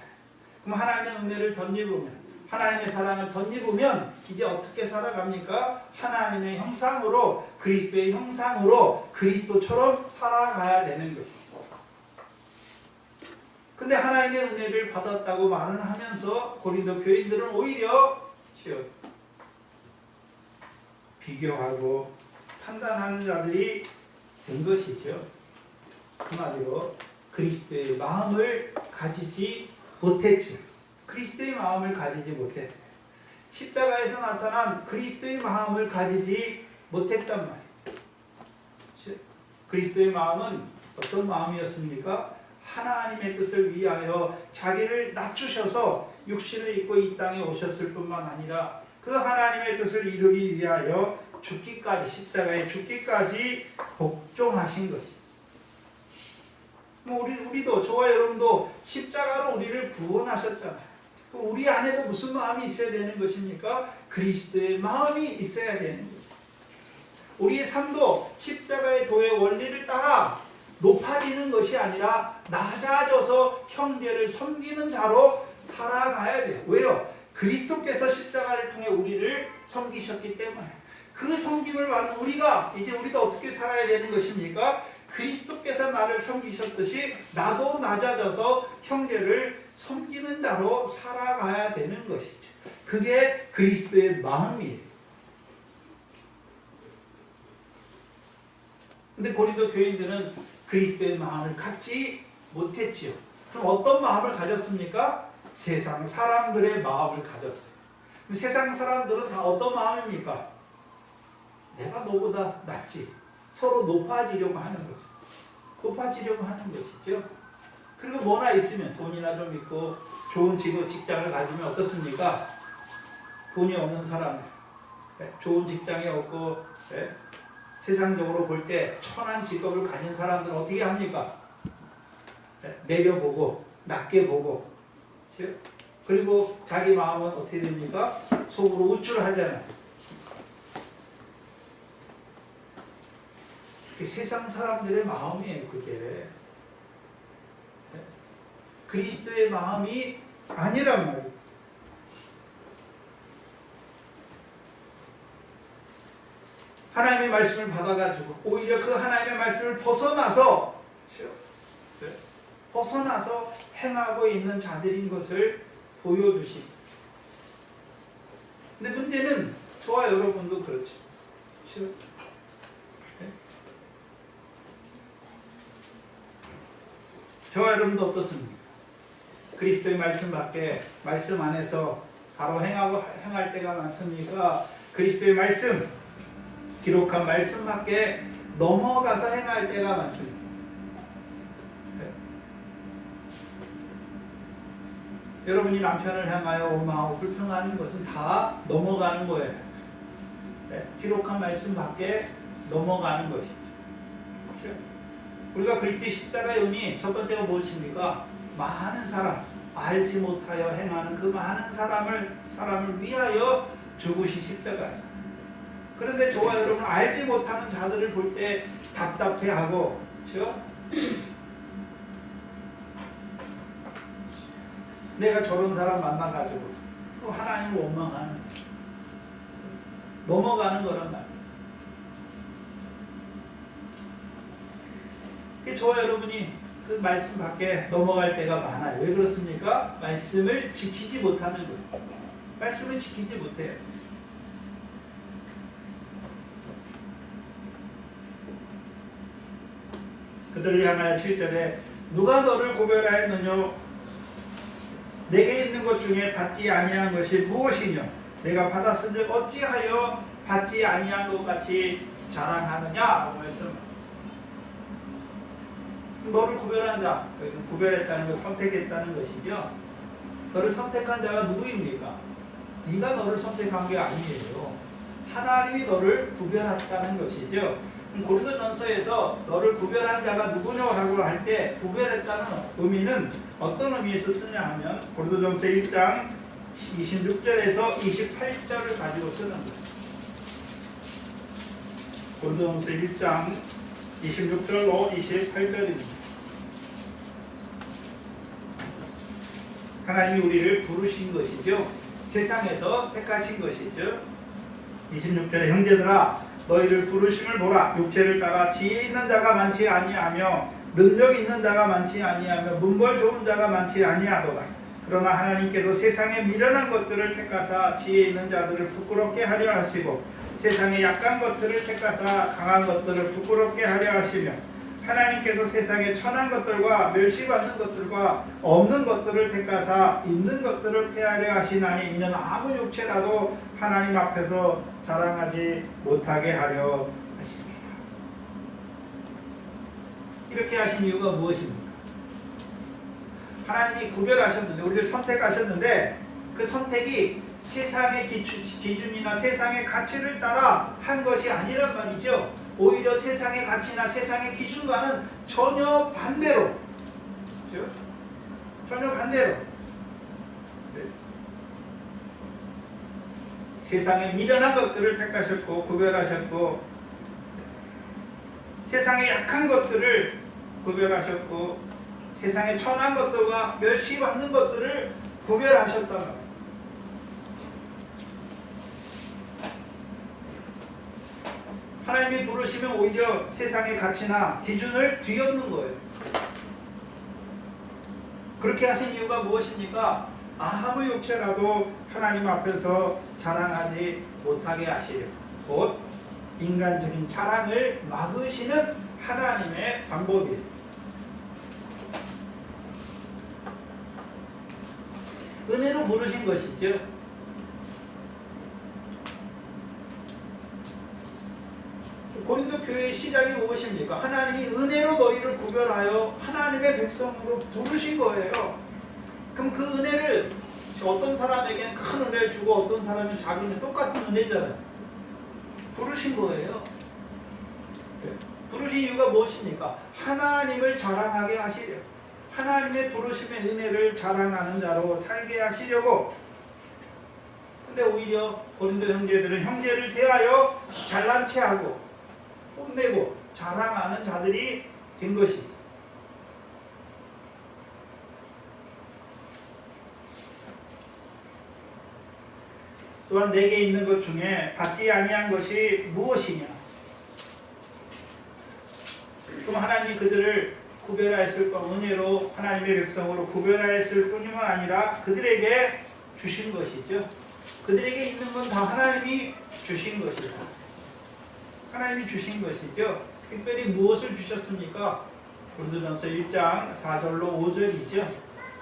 그럼 하나님의 은혜를 덧입으면, 하나님의 사랑을 덧입으면 이제 어떻게 살아갑니까? 하나님의 형상으로, 그리스도의 형상으로 그리스도처럼 살아가야 되는 것입니다. 근데 하나님의 은혜를 받았다고 말은 하면서 고린도 교인들은 오히려 비교하고 판단하는 자들이 된 것이죠. 한마디로 그리스도의 마음을 가지지 못했죠. 그리스도의 마음을 가지지 못했어요. 십자가에서 나타난 그리스도의 마음을 가지지 못했단 말이에요. 그리스도의 마음은 어떤 마음이었습니까? 하나님의 뜻을 위하여 자기를 낮추셔서 육신을 입고 이 땅에 오셨을 뿐만 아니라 그 하나님의 뜻을 이루기 위하여 죽기까지, 십자가에 죽기까지 복종하신 것입니다. 우리도, 저와 여러분도 십자가로 우리를 구원하셨잖아요. 우리 안에도 무슨 마음이 있어야 되는 것입니까? 그리스도의 마음이 있어야 되는 거예요. 우리의 삶도 십자가의 도의 원리를 따라 높아지는 것이 아니라 낮아져서 형제를 섬기는 자로 살아가야 돼요. 왜요? 그리스도께서 십자가를 통해 우리를 섬기셨기 때문에. 그 섬김을 받은 우리가 이제 우리도 어떻게 살아야 되는 것입니까? 그리스도께서 나를 섬기셨듯이 나도 낮아져서 형제를 섬기는 자로 살아가야 되는 것이죠. 그게 그리스도의 마음이에요. 근데 고린도 교인들은 그리스도의 마음을 갖지 못했지요. 그럼 어떤 마음을 가졌습니까? 세상 사람들의 마음을 가졌어요. 그럼 세상 사람들은 다 어떤 마음입니까? 내가 너보다 낫지. 서로 높아지려고 하는 거죠. 높아지려고 하는 것이죠. 그리고 뭐나 있으면 돈이나 좀 있고 좋은 직장을 가지면 어떻습니까? 돈이 없는 사람들, 좋은 직장이 없고 세상적으로 볼 때 천한 직업을 가진 사람들은 어떻게 합니까? 내려보고 낮게 보고, 그리고 자기 마음은 어떻게 됩니까? 속으로 우쭐하잖아요. 세상 사람들의 마음이에요. 그게 그리스도의 마음이 아니란 말이에요. 하나님의 말씀을 받아가지고 오히려 그 하나님의 말씀을 벗어나서 행하고 있는 자들인 것을 보여주시. 근데 문제는 저와 여러분도 그렇죠. 저와 여러분도 어떻습니까? 그리스도의 말씀 밖에 말씀 안에서 바로 행할 때가 많습니까? 그리스도의 말씀, 기록한 말씀 밖에 넘어가서 행할 때가 많습니다. 여러분이 남편을 향하여 원망하고 불평하는 것은 다 넘어가는 거예요. 기록한 말씀 밖에 넘어가는 것이죠. 우리가 그리스도의 십자가의 의미 첫 번째가 무엇입니까? 많은 사람, 알지 못하여 행하는 그 많은 사람을 위하여 죽으신 십자가죠. 그런데 저와 여러분 알지 못하는 자들을 볼 때 답답해하고, 그렇죠? 내가 저런 사람 만나가지고 또 하나님을 원망하는, 넘어가는 거란 말이에요. 저와 여러분이 그 말씀 밖에 넘어갈 때가 많아요. 왜 그렇습니까? 말씀을 지키지 못하는 거예요. 말씀을 지키지 못해요. 그들을 향하여 7절에 누가 너를 고별하였느냐? 내게 있는 것 중에 받지 아니한 것이 무엇이냐? 내가 받았은즉 어찌하여 받지 아니한 것 같이 자랑하느냐? 말씀. 너를 구별한 자, 여기서 구별했다는 것, 선택했다는 것이죠. 너를 선택한 자가 누구입니까? 네가 너를 선택한 게 아니에요. 하나님이 너를 구별했다는 것이죠. 고린도전서에서 너를 구별한 자가 누구냐고 할 때 구별했다는 의미는 어떤 의미에서 쓰냐 하면 고린도전서 1장 26절에서 28절을 가지고 쓰는 거예요. 고린도전서 1장 26절로 28절입니다. 하나님이 우리를 부르신 것이죠. 세상에서 택하신 것이죠. 26절에 형제들아 너희를 부르심을 보라. 육체를 따라 지혜 있는 자가 많지 아니하며 능력 있는 자가 많지 아니하며 문벌 좋은 자가 많지 아니하도다. 그러나 하나님께서 세상에 미련한 것들을 택하사 지혜 있는 자들을 부끄럽게 하려 하시고 세상의 약한 것들을 택하사 강한 것들을 부끄럽게 하려 하시며 하나님께서 세상의 천한 것들과 멸시받는 것들과 없는 것들을 택하사 있는 것들을 폐하려 하시나니 이는 아무 육체라도 하나님 앞에서 자랑하지 못하게 하려 하십니다. 이렇게 하신 이유가 무엇입니까? 하나님이 구별하셨는데 우리를 선택하셨는데 그 선택이 세상의 기준이나 세상의 가치를 따라 한 것이 아니란 말이죠. 오히려 세상의 가치나 세상의 기준과는 전혀 반대로, 전혀 반대로 세상에 미련한 것들을 택하셨고 구별하셨고, 세상의 약한 것들을 구별하셨고, 세상의 천한 것들과 멸시받는 것들을 구별하셨단 말이에요. 하나님이 부르시면 오히려 세상의 가치나 기준을 뒤엎는 거예요. 그렇게 하신 이유가 무엇입니까? 아무 육체라도 하나님 앞에서 자랑하지 못하게 하시려, 곧 인간적인 자랑을 막으시는 하나님의 방법이에요. 은혜로 부르신 것이죠. 고린도 교회의 시작이 무엇입니까? 하나님이 은혜로 너희를 구별하여 하나님의 백성으로 부르신 거예요. 그럼 그 은혜를 어떤 사람에게는 큰 은혜를 주고 어떤 사람은 자기는 똑같은 은혜잖아요. 부르신 거예요. 부르신 이유가 무엇입니까? 하나님을 자랑하게 하시려, 하나님의 부르심의 은혜를 자랑하는 자로 살게 하시려고. 근데 오히려 고린도 형제들은 형제를 대하여 잘난 체하고 뽐내고 자랑하는 자들이 된 것이죠. 또한 내게 있는 것 중에 받지 아니한 것이 무엇이냐? 그럼 하나님이 그들을 구별하였을 뿐, 은혜로 하나님의 백성으로 구별하였을 뿐만 아니라 그들에게 주신 것이죠. 그들에게 있는 건 다 하나님이 주신 것이다. 하나님이 주신 것이죠. 특별히 무엇을 주셨습니까? 고린도전서 1장 4절로 5절이죠.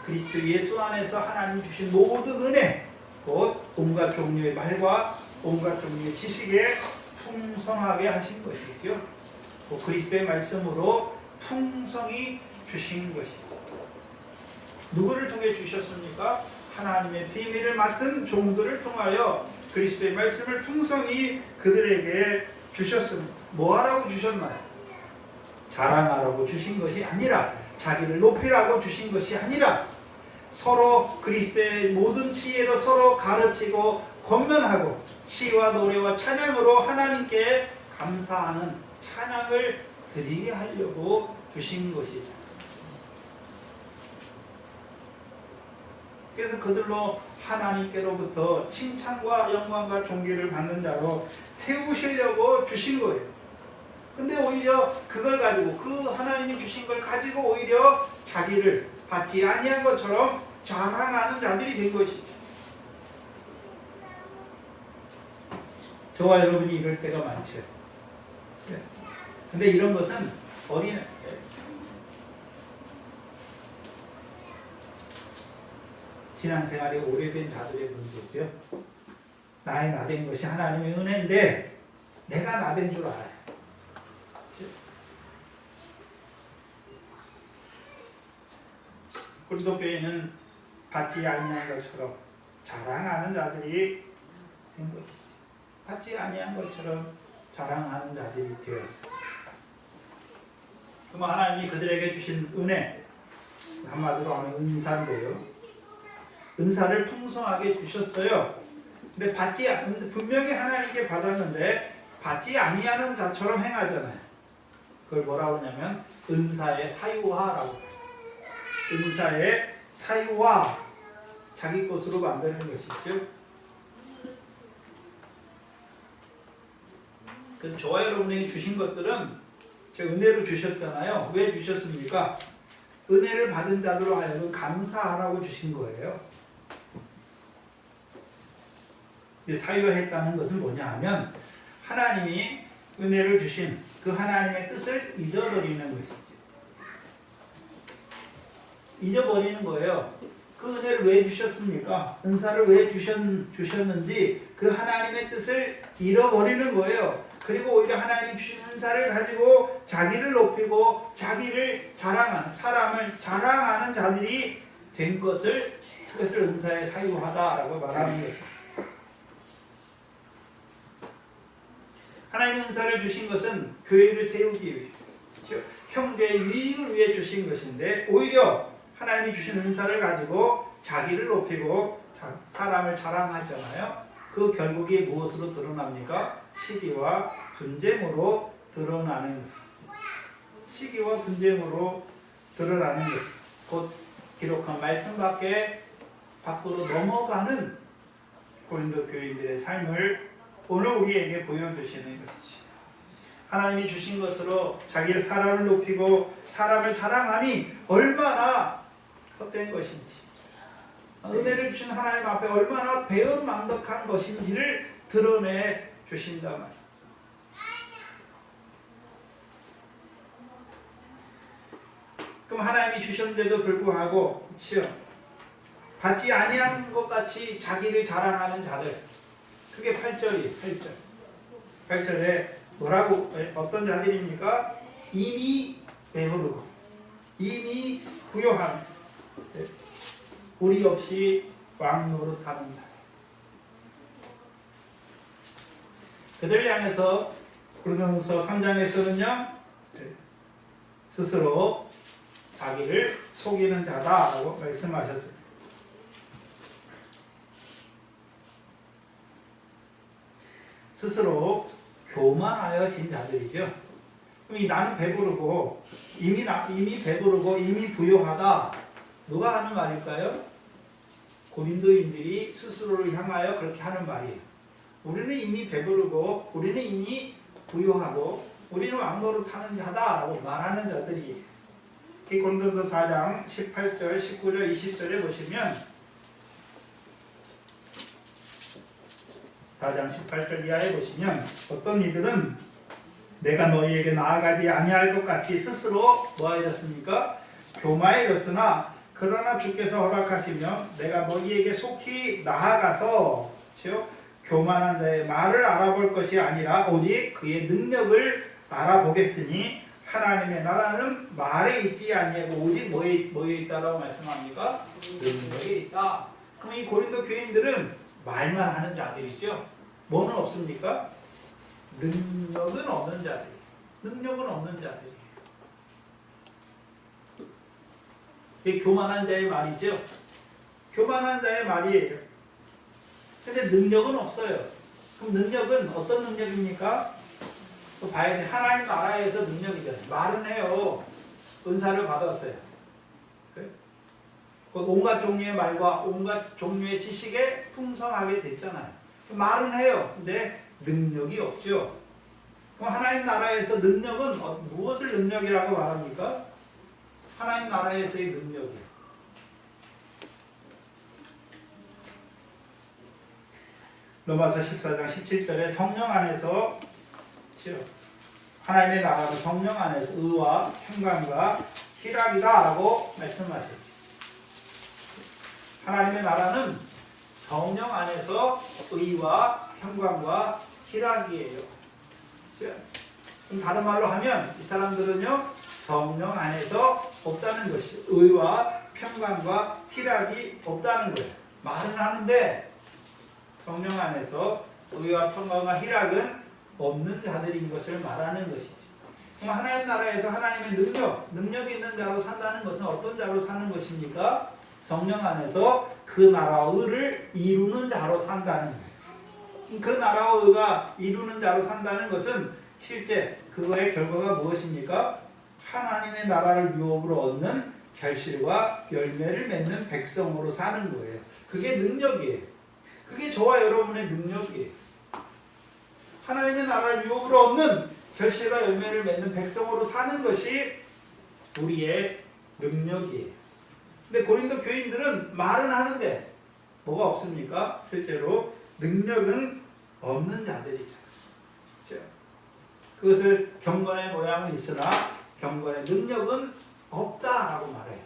그리스도 예수 안에서 하나님이 주신 모든 은혜, 곧 온갖 종류의 말과 온갖 종류의 지식에 풍성하게 하신 것이죠. 그리스도의 말씀으로 풍성히 주신 것이죠. 누구를 통해 주셨습니까? 하나님의 비밀을 맡은 종들을 통하여 그리스도의 말씀을 풍성히 그들에게 주셨습니다. 뭐하라고 주셨나요? 자랑하라고 주신 것이 아니라, 자기를 높이라고 주신 것이 아니라, 서로 그리스도의 모든 지혜로 서로 가르치고 권면하고 시와 노래와 찬양으로 하나님께 감사하는 찬양을 드리게 하려고 주신 것이죠. 그래서 그들로 하나님께로부터 칭찬과 영광과 존귀를 받는 자로 세우시려고 주신 거예요. 근데 오히려 그걸 가지고, 그 하나님이 주신 걸 가지고 오히려 자기를 받지 아니한 것처럼 자랑하는 자들이 된 것이죠. 저와 여러분이 이럴 때가 많죠. 근데 이런 것은 신앙생활이 오래된 자들의 문제죠. 나의 나된 것이 하나님의 은혜인데 내가 나된 줄 알아요. 고린도 교회는 받지 아니한 것처럼 자랑하는 자들이 된 것이죠. 받지 아니한 것처럼 자랑하는 자들이 되었어요. 그럼 하나님이 그들에게 주신 은혜, 한마디로 하면 은사인데요. 은사를 풍성하게 주셨어요. 근데 분명히 하나님께 받았는데 받지 아니하는 자처럼 행하잖아요. 그걸 뭐라고 하냐면 은사의 사유화라고. 은사의 사유화, 자기 것으로 만드는 것이죠. 그 저와 여러분에게 주신 것들은 제가 은혜로 주셨잖아요. 왜 주셨습니까? 은혜를 받은 자들로 하여금 감사하라고 주신 거예요. 사유했다는 것은 뭐냐 하면 하나님이 은혜를 주신 그 하나님의 뜻을 잊어버리는 것이죠. 잊어버리는 거예요. 그 은혜를 왜 주셨습니까? 은사를 왜 주셨는지 그 하나님의 뜻을 잃어버리는 거예요. 그리고 오히려 하나님이 주신 은사를 가지고 자기를 높이고 자기를 자랑하는, 사람을 자랑하는 자들이 된 것을, 그것을 은사의 사유하다라고 말하는 것입니다. 하나님의 은사를 주신 것은 교회를 세우기 위해, 형제의 유익을 위해 주신 것인데, 오히려 하나님이 주신 은사를 가지고 자기를 높이고 사람을 자랑하잖아요. 그 결국이 무엇으로 드러납니까? 시기와 분쟁으로 드러나는 것. 시기와 분쟁으로 드러나는 것. 곧 기록한 말씀 밖에 밖으로 넘어가는 고린도 교인들의 삶을 오늘 우리에게 보여주시는 것이죠. 하나님이 주신 것으로 자기의 사람을 높이고 사람을 자랑하니 얼마나 헛된 것인지, 은혜를 주신 하나님 앞에 얼마나 배은망덕한 것인지를 드러내 주신다 말이에요. 그럼 하나님이 주셨는데도 불구하고 받지 아니한 것 같이 자기를 자랑하는 자들, 그게 8절에 뭐라고, 어떤 자들입니까? 이미 배부르고 이미 부요한, 우리 없이 왕노릇하는 자. 그들 향해서 고린도전서 3장에서는요 스스로 자기를 속이는 자다라고 말씀하셨습니다. 스스로 교만하여진 자들이죠. 그럼 나는 배부르고 이미 배부르고 이미 부요하다. 누가 하는 말일까요? 고린도인들이 스스로를 향하여 그렇게 하는 말이에요. 우리는 이미 배부르고 우리는 이미 부요하고 우리는 왕노릇하는 자다라고 말하는 자들이, 고린도전서 4장 18절, 19절, 20절에 보시면 4장 18절 이하에 보시면 어떤 이들은 내가 너희에게 나아가지 아니할 것 같이 스스로 뭐하였습니까? 교만해졌으나 그러나 주께서 허락하시며 내가 너희에게 속히 나아가서 교만한 자의 말을 알아볼 것이 아니라 오직 그의 능력을 알아보겠으니 하나님의 나라는 말에 있지 아니하고 오직 뭐에 있다라고 말씀합니까? 능력에 있다. 그럼 이 고린도 교인들은 말만 하는 자들이죠. 뭐는 없습니까? 능력은 없는 자들. 능력은 없는 자들이에요. 이게 교만한 자의 말이죠. 교만한 자의 말이에요. 근데 능력은 없어요. 그럼 능력은 어떤 능력입니까? 또 봐야 돼. 하나님 나라에서 능력이잖아요. 말은 해요. 은사를 받았어요. 온갖 종류의 말과 온갖 종류의 지식에 풍성하게 됐잖아요. 말은 해요. 근데 능력이 없죠. 그럼 하나님 나라에서 능력은 무엇을 능력이라고 말합니까? 하나님 나라에서의 능력이에요. 로마서 14장 17절에 성령 안에서 하나님의 나라는 성령 안에서 의와 평강과 희락이다 라고 말씀하셨죠. 하나님의 나라는 성령 안에서 의와 평강과 희락이에요. 다른 말로 하면 이 사람들은요 성령 안에서 없다는 것이죠. 의와 평강과 희락이 없다는 거예요. 말은 하는데 성령 안에서 의와 평강과 희락은 없는 자들인 것을 말하는 것이죠. 그럼 하나님 나라에서 하나님의 능력이 있는 자로 산다는 것은 어떤 자로 사는 것입니까? 성령 안에서 그 나라와 의를 이루는 자로 산다는 거예요. 그 나라와 의가 이루는 자로 산다는 것은 실제 그거의 결과가 무엇입니까? 하나님의 나라를 유업으로 얻는 결실과 열매를 맺는 백성으로 사는 거예요. 그게 능력이에요. 그게 저와 여러분의 능력이에요. 하나님의 나라를 유업으로 얻는 결실과 열매를 맺는 백성으로 사는 것이 우리의 능력이에요. 근데 고린도 교인들은 말은 하는데 뭐가 없습니까? 실제로 능력은 없는 자들이죠. 그렇죠? 그것을 경건의 모양은 있으나 경건의 능력은 없다라고 말해요.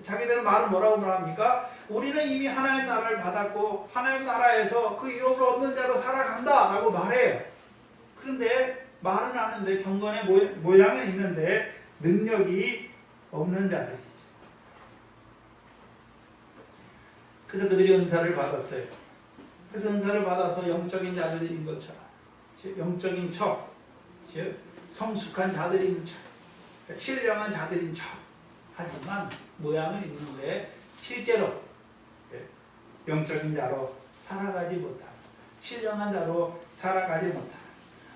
자기들은 말은 뭐라고 말합니까? 우리는 이미 하나님 나라를 받았고 하나님 나라에서 그 유업을 얻는 자로 살아간다 라고 말해요. 그런데 말은 하는데 경건의 모양은 있는데 능력이 없는 자들이죠. 그래서 그들이 은사를 받았어요. 그래서 은사를 받아서 영적인 자들인 것처럼 영적인 척, 성숙한 자들인 척, 신령한 자들인 척 하지만 모양은 있는데 실제로 영적인 자로 살아가지 못합니다. 신령한 자로 살아가지 못하는,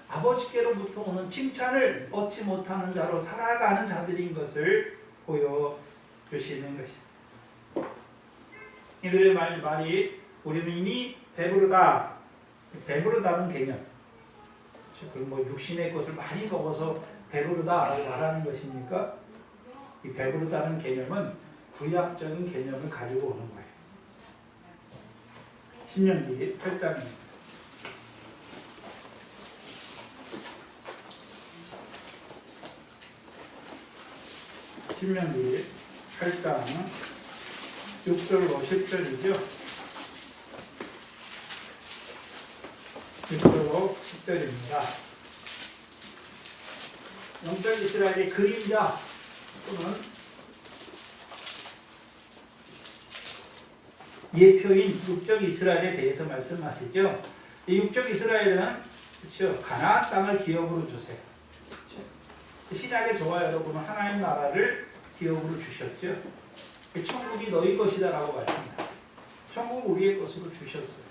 아버지께로부터 오는 칭찬을 얻지 못하는 자로 살아가는 자들인 것을 보여주시는 것입니다. 이들의 말이 우리는 이미 배부르다. 배부르다는 개념. 뭐 육신의 것을 많이 먹어서 배부르다라고 말하는 것입니까? 이 배부르다는 개념은 구약적인 개념을 가지고 오는 거예요. 신명기 8장입니다. 신명기 8장 6절로 10절이죠. 6절로 10절입니다. 영적 이스라엘의 그림자 또는 예표인 육적 이스라엘에 대해서 말씀하시죠. 이 육적 이스라엘은 그렇죠. 가나안 땅을 기업으로 주세요. 그렇죠? 신약의 저와 여러분은 하나님 나라를 기업으로 주셨죠. 천국이 너희 것이다라고 말씀합니다. 천국 우리의 것으로 주셨어요.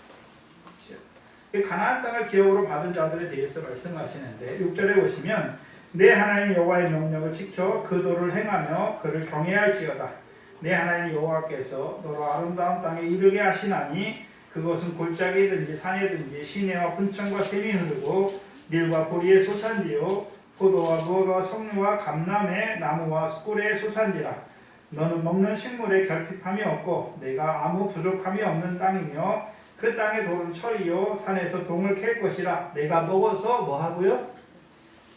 그렇죠? 가나안 땅을 기업으로 받은 자들에 대해서 말씀하시는데 6절에 보시면 내 하나님 여호와의 명령을 지켜 그 도를 행하며 그를 경외할지어다. 내 하나님 여호와께서 너로 아름다운 땅에 이르게 하시나니 그것은 골짜기든지 산이든지 시내와 분천과 샘이 흐르고 밀과 보리의 소산지요 포도와 무화과 석류와 감람의 나무와 꿀의 소산지라. 너는 먹는 식물에 결핍함이 없고 내가 아무 부족함이 없는 땅이며 그 땅의 돌은 철이요 산에서 동을 캘 것이라. 내가 먹어서 뭐하고요?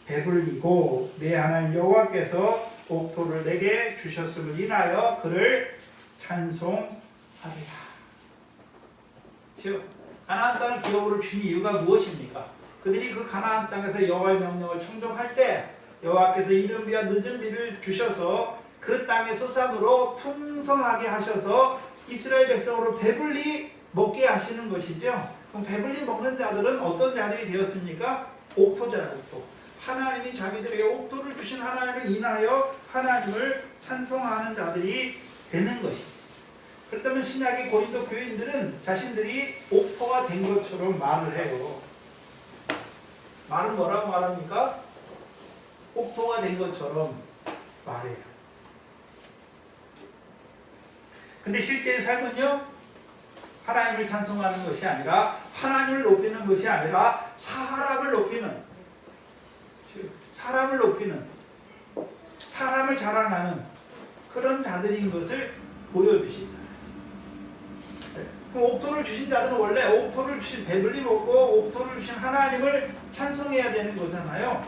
배불리고 내 하나님 여호와께서 옥토를 내게 주셨음을 인하여 그를 찬송하리라. 즉 가나안 땅을 기업으로 주신 이유가 무엇입니까? 그들이 그 가나안 땅에서 여호와의 명령을 청종할 때 여호와께서 이른 비와 늦은 비를 주셔서 그 땅의 소산으로 풍성하게 하셔서 이스라엘 백성으로 배불리 먹게 하시는 것이죠. 그럼 배불리 먹는 자들은 어떤 자들이 되었습니까? 옥토자라. 옥토. 하나님이 자기들에게 옥토를 주신 하나님을 인하여 하나님을 찬송하는 자들이 되는 것입니다. 그렇다면 신약의 고린도 교인들은 자신들이 옥토가 된 것처럼 말을 해요. 말은 뭐라고 말합니까? 옥토가 된 것처럼 말해요. 근데 실제의 삶은요, 하나님을 찬송하는 것이 아니라 하나님을 높이는 것이 아니라 사람을 높이는, 사람을 자랑하는 그런 자들인 것을 보여주시죠. 그럼 옥토를 주신 자들은 원래 옥토를 주신 배불리 먹고 옥토를 주신 하나님을 찬송해야 되는 거잖아요.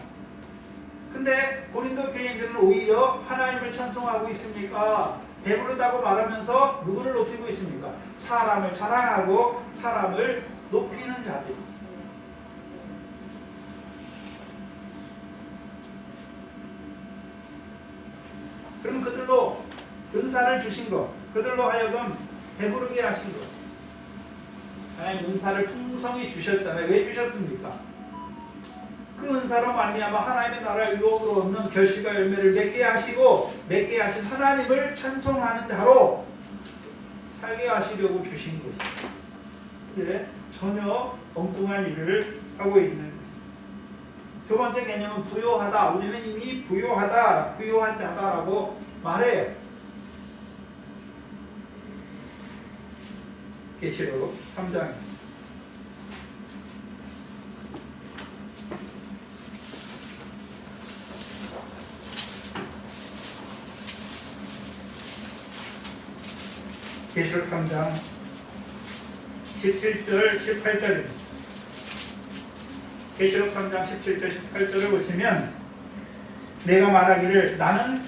근데 고린도 교인들은 오히려 하나님을 찬송하고 있습니까? 배부르다고 말하면서 누구를 높이고 있습니까? 사람을 자랑하고 사람을 높이는 자들입니다. 그럼 그들로 은사를 주신 것, 그들로 하여금 배부르게 하신 것, 하나님 은사를 풍성히 주셨잖아요. 왜 주셨습니까? 그 은사로 말미암아 하나님의 나라의 유업으로 얻는 결실과 열매를 맺게 하시고 맺게 하신 하나님을 찬송하는 자로 살게 하시려고 주신 것이죠. 네, 전혀 엉뚱한 일을 하고 있는 거예요. 두 번째 개념은 부요하다. 우리는 이미 부요하다, 부요한 자다라고 말해요. 계시록 3장입니다. 계시록 3장 17절 18절입니다. 계시록 3장 17절 18절을 보시면 내가 말하기를 나는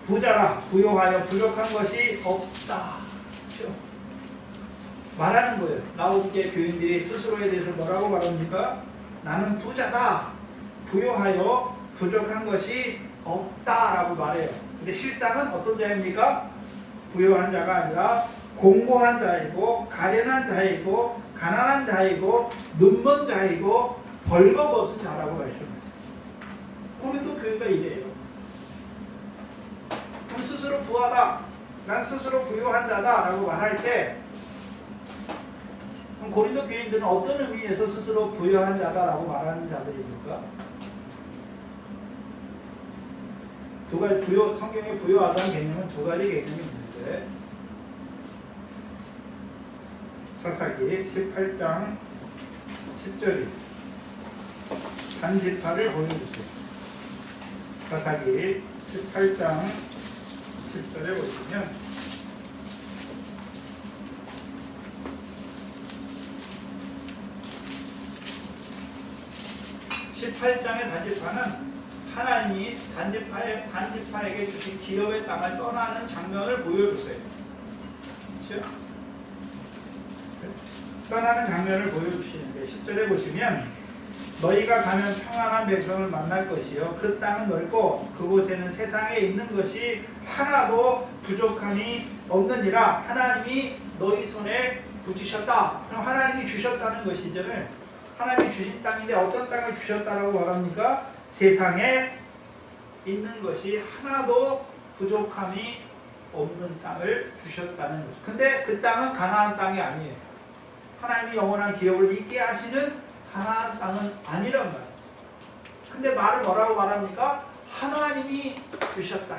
부자라 부요하여 부족한 것이 없다. 그렇죠? 말하는 거예요. 라오디게 교인들이 스스로에 대해서 뭐라고 말합니까? 나는 부자다. 부요하여 부족한 것이 없다라고 말해요. 근데 실상은 어떤 자입니까? 부요한 자가 아니라 공고한 자이고 가련한 자이고 가난한 자이고 눈먼 자이고 벌거벗은 자라고 말씀하셨어요. 고린도 교회가 이래요. 그럼 스스로 부하다, 난 스스로 부요한 자다 라고 말할 때 고린도 교인들은 어떤 의미에서 스스로 부요한 자다라고 말하는 자들입니까? 두 가지 성경에 부요하다는 개념은 두 가지 개념이 있는데 사사기 18장 10절이 단지파를 보여주세요. 사사기 18장 10절에 보시면 18장의 단지파는 하나님이 단지파에게 주신 기업의 땅을 떠나는 장면을 보여주세요. 그렇죠? 떠나는 장면을 보여주시는데 10절에 보시면 너희가 가면 평안한 백성을 만날 것이요 그 땅은 넓고 그곳에는 세상에 있는 것이 하나도 부족함이 없느니라. 하나님이 너희 손에 붙이셨다. 그럼 하나님이 주셨다는 것이잖아요. 하나님이 주신 땅인데 어떤 땅을 주셨다라고 말합니까? 세상에 있는 것이 하나도 부족함이 없는 땅을 주셨다는 거죠. 근데 그 땅은 가나안 땅이 아니에요. 하나님이 영원한 기업을 있게 하시는 가나안 땅은 아니란 말이에요. 근데 말을 뭐라고 말합니까? 하나님이 주셨다.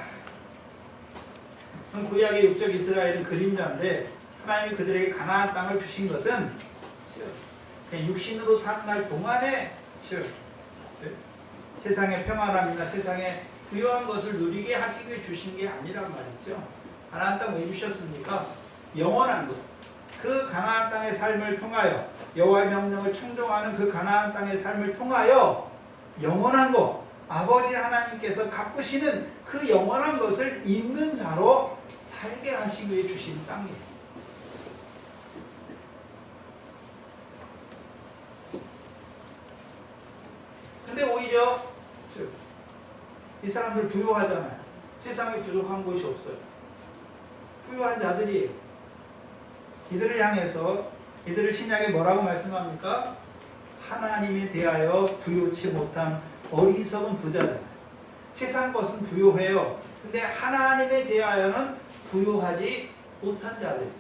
그럼 구약의 육적 이스라엘은 그림자인데 하나님이 그들에게 가나안 땅을 주신 것은 그냥 육신으로 사는 날 동안에 세상의 평안함이나 세상의 부유한 것을 누리게 하시기 위해 주신 게 아니란 말이죠. 가나안 땅 왜 주셨습니까? 영원한 것. 그 가나안 땅의 삶을 통하여 여호와의 명령을 청종하는 그 가나안 땅의 삶을 통하여 영원한 것, 아버지 하나님께서 갚으시는 그 영원한 것을 있는 자로 살게 하시기 위해 주신 땅이에요. 근데 오히려 이 사람들 부유하잖아요. 세상에 부족한 곳이 없어요. 부유한 자들이 이들을 향해서 이들을 신약에 뭐라고 말씀합니까? 하나님에 대하여 부요치 못한 어리석은 부자들. 세상 것은 부요해요. 근데 하나님에 대하여는 부요하지 못한 자들.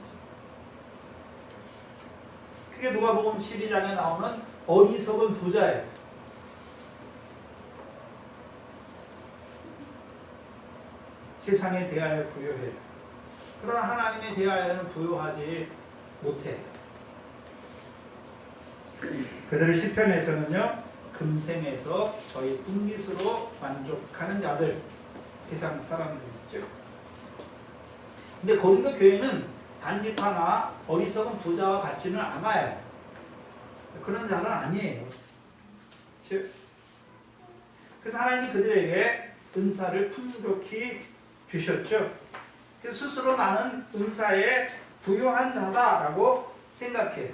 그게 누가복음 12장에 나오는 어리석은 부자예요. 세상에 대하여 부요해요. 그러나 하나님에 대하여는 부요하지 못해. 그들을 시편에서는요, 금생에서 저희 분깃으로 만족하는 자들, 세상 사람들이죠. 근데 고린도 교회는 단지파나 어리석은 부자와 같지는 않아요. 그런 자는 아니에요. 그래서 하나님이 그들에게 은사를 풍족히 주셨죠. 그래서 스스로 나는 은사에 부유한 자다라고 생각해요.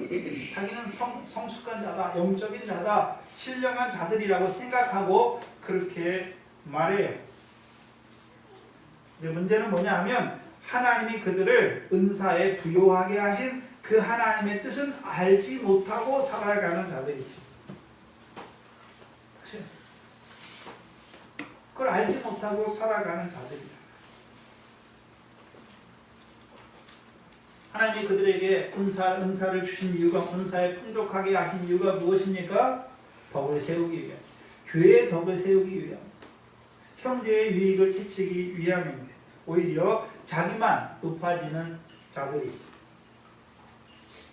자기는 성숙한 자다, 영적인 자다, 신령한 자들이라고 생각하고 그렇게 말해요. 근데 문제는 뭐냐 하면 하나님이 그들을 은사에 부요하게 하신 그 하나님의 뜻은 알지 못하고 살아가는 자들이죠. 그걸 알지 못하고 살아가는 자들이다. 하나님이 그들에게 은사를 주신 이유가, 은사에 풍족하게 하신 이유가 무엇입니까? 덕을 세우기 위함. 교회의 덕을 세우기 위함. 형제의 유익을 끼치기 위함인데 오히려 자기만 높아지는 자들이.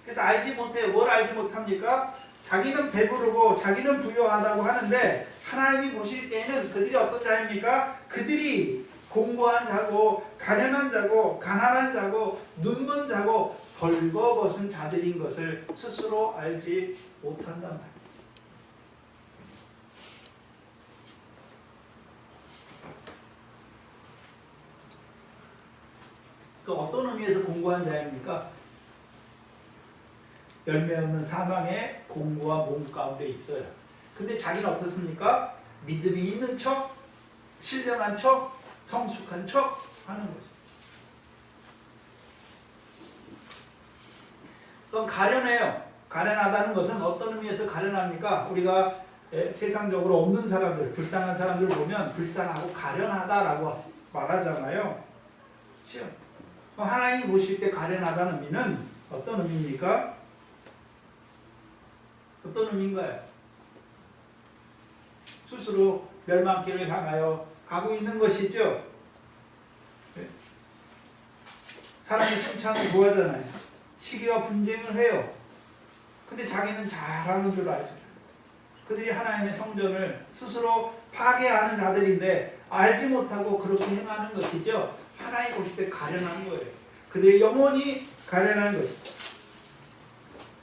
그래서 알지 못해요. 뭘 알지 못합니까? 자기는 배부르고 자기는 부유하다고 하는데 하나님이 보실 때에는 그들이 어떤 자입니까? 그들이 공고한 자고 가련한 자고 가난한 자고 눈먼 자고 벌거벗은 자들인 것을 스스로 알지 못한단 말이에요. 그 어떤 의미에서 공고한 자입니까? 열매 없는 사망의 공고와 몸 가운데 있어요. 근데 자기는 어떻습니까? 믿음이 있는 척, 신령한 척, 성숙한 척 하는 거죠. 또 가련해요. 가련하다는 것은 어떤 의미에서 가련합니까? 우리가 세상적으로 없는 사람들, 불쌍한 사람들 보면 불쌍하고 가련하다라고 말하잖아요. 그렇죠? 하나님이 보실 때 가련하다는 의미는 어떤 의미입니까? 어떤 의미인가요? 스스로 멸망길을 향하여 가고 있는 것이죠. 사람이 칭찬을 좋아하잖아요. 시기와 분쟁을 해요. 근데 자기는 잘하는 줄 알죠. 그들이 하나님의 성전을 스스로 파괴하는 자들인데 알지 못하고 그렇게 행하는 것이죠. 하나님 보실 때 가련한 거예요. 그들의 영혼이 가련한 것이죠.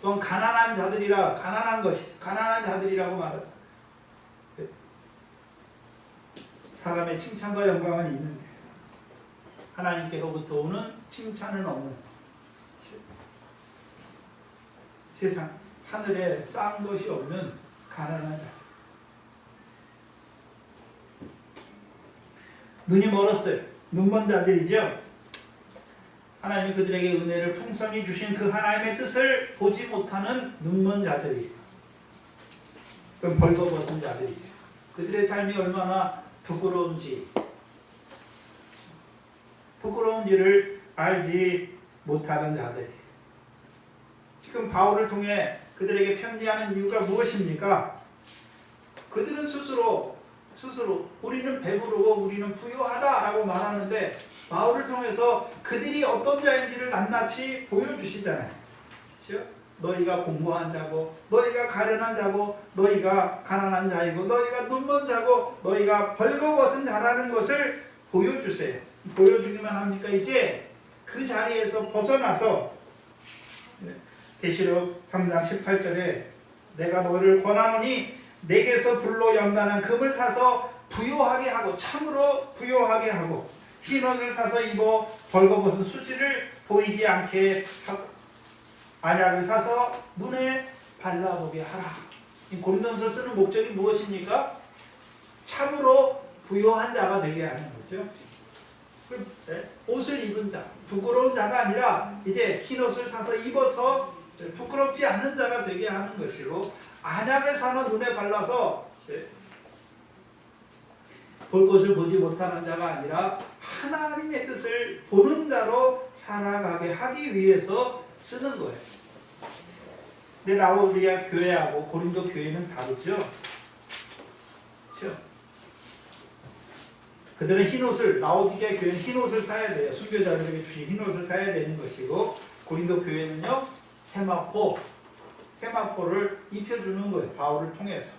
또한 가난한 자들이라 가난한 자들이라고 말합니다. 사람의 칭찬과 영광은 있는데 하나님께로부터 오는 칭찬은 없는 세상 하늘에 쌓은 것이 없는 가난한 자. 눈이 멀었어요. 눈먼 자들이죠. 하나님이 그들에게 은혜를 풍성히 주신 그 하나님의 뜻을 보지 못하는 눈먼 자들이, 그럼 벌거벗은 자들이죠. 그들의 삶이 얼마나 부끄러운지를 알지 못하는 자들이. 지금 바울을 통해 그들에게 편지하는 이유가 무엇입니까? 그들은 스스로 우리는 배부르고 우리는 부유하다라고 말하는데 바울을 통해서 그들이 어떤 자인지를 낱낱이 보여주시잖아요. 그렇죠? 너희가 공고한 자고 너희가 가련한 자고 너희가 가난한 자이고 너희가 눈먼 자고 너희가 벌거벗은 자라는 것을 보여주세요. 보여주기만 합니까? 이제 그 자리에서 벗어나서 계시록 3장 18절에 내가 너를 권하노니 내게서 불로 연단한 금을 사서 부요하게 하고 참으로 부요하게 하고 흰 옷을 사서 입어 벌거벗은 수지를 보이지 않게 하고 안약을 사서 눈에 발라보게 하라. 이 고린도전서 쓰는 목적이 무엇입니까? 참으로 부요한 자가 되게 하는 거죠. 옷을 입은 자, 부끄러운 자가 아니라 이제 흰 옷을 사서 입어서 부끄럽지 않은 자가 되게 하는 것이고 안약을 사서 눈에 발라서 볼 것을 보지 못하는 자가 아니라 하나님의 뜻을 보는 자로 살아가게 하기 위해서 쓰는 거예요. 근데 라오디게아 교회하고 고린도 교회는 다르죠. 그렇죠? 그들은 흰옷을, 라오디게아 교회는 흰옷을 사야 돼요. 순교자들에게 주신 흰옷을 사야 되는 것이고 고린도 교회는요 세마포를 입혀주는 거예요. 바울을 통해서.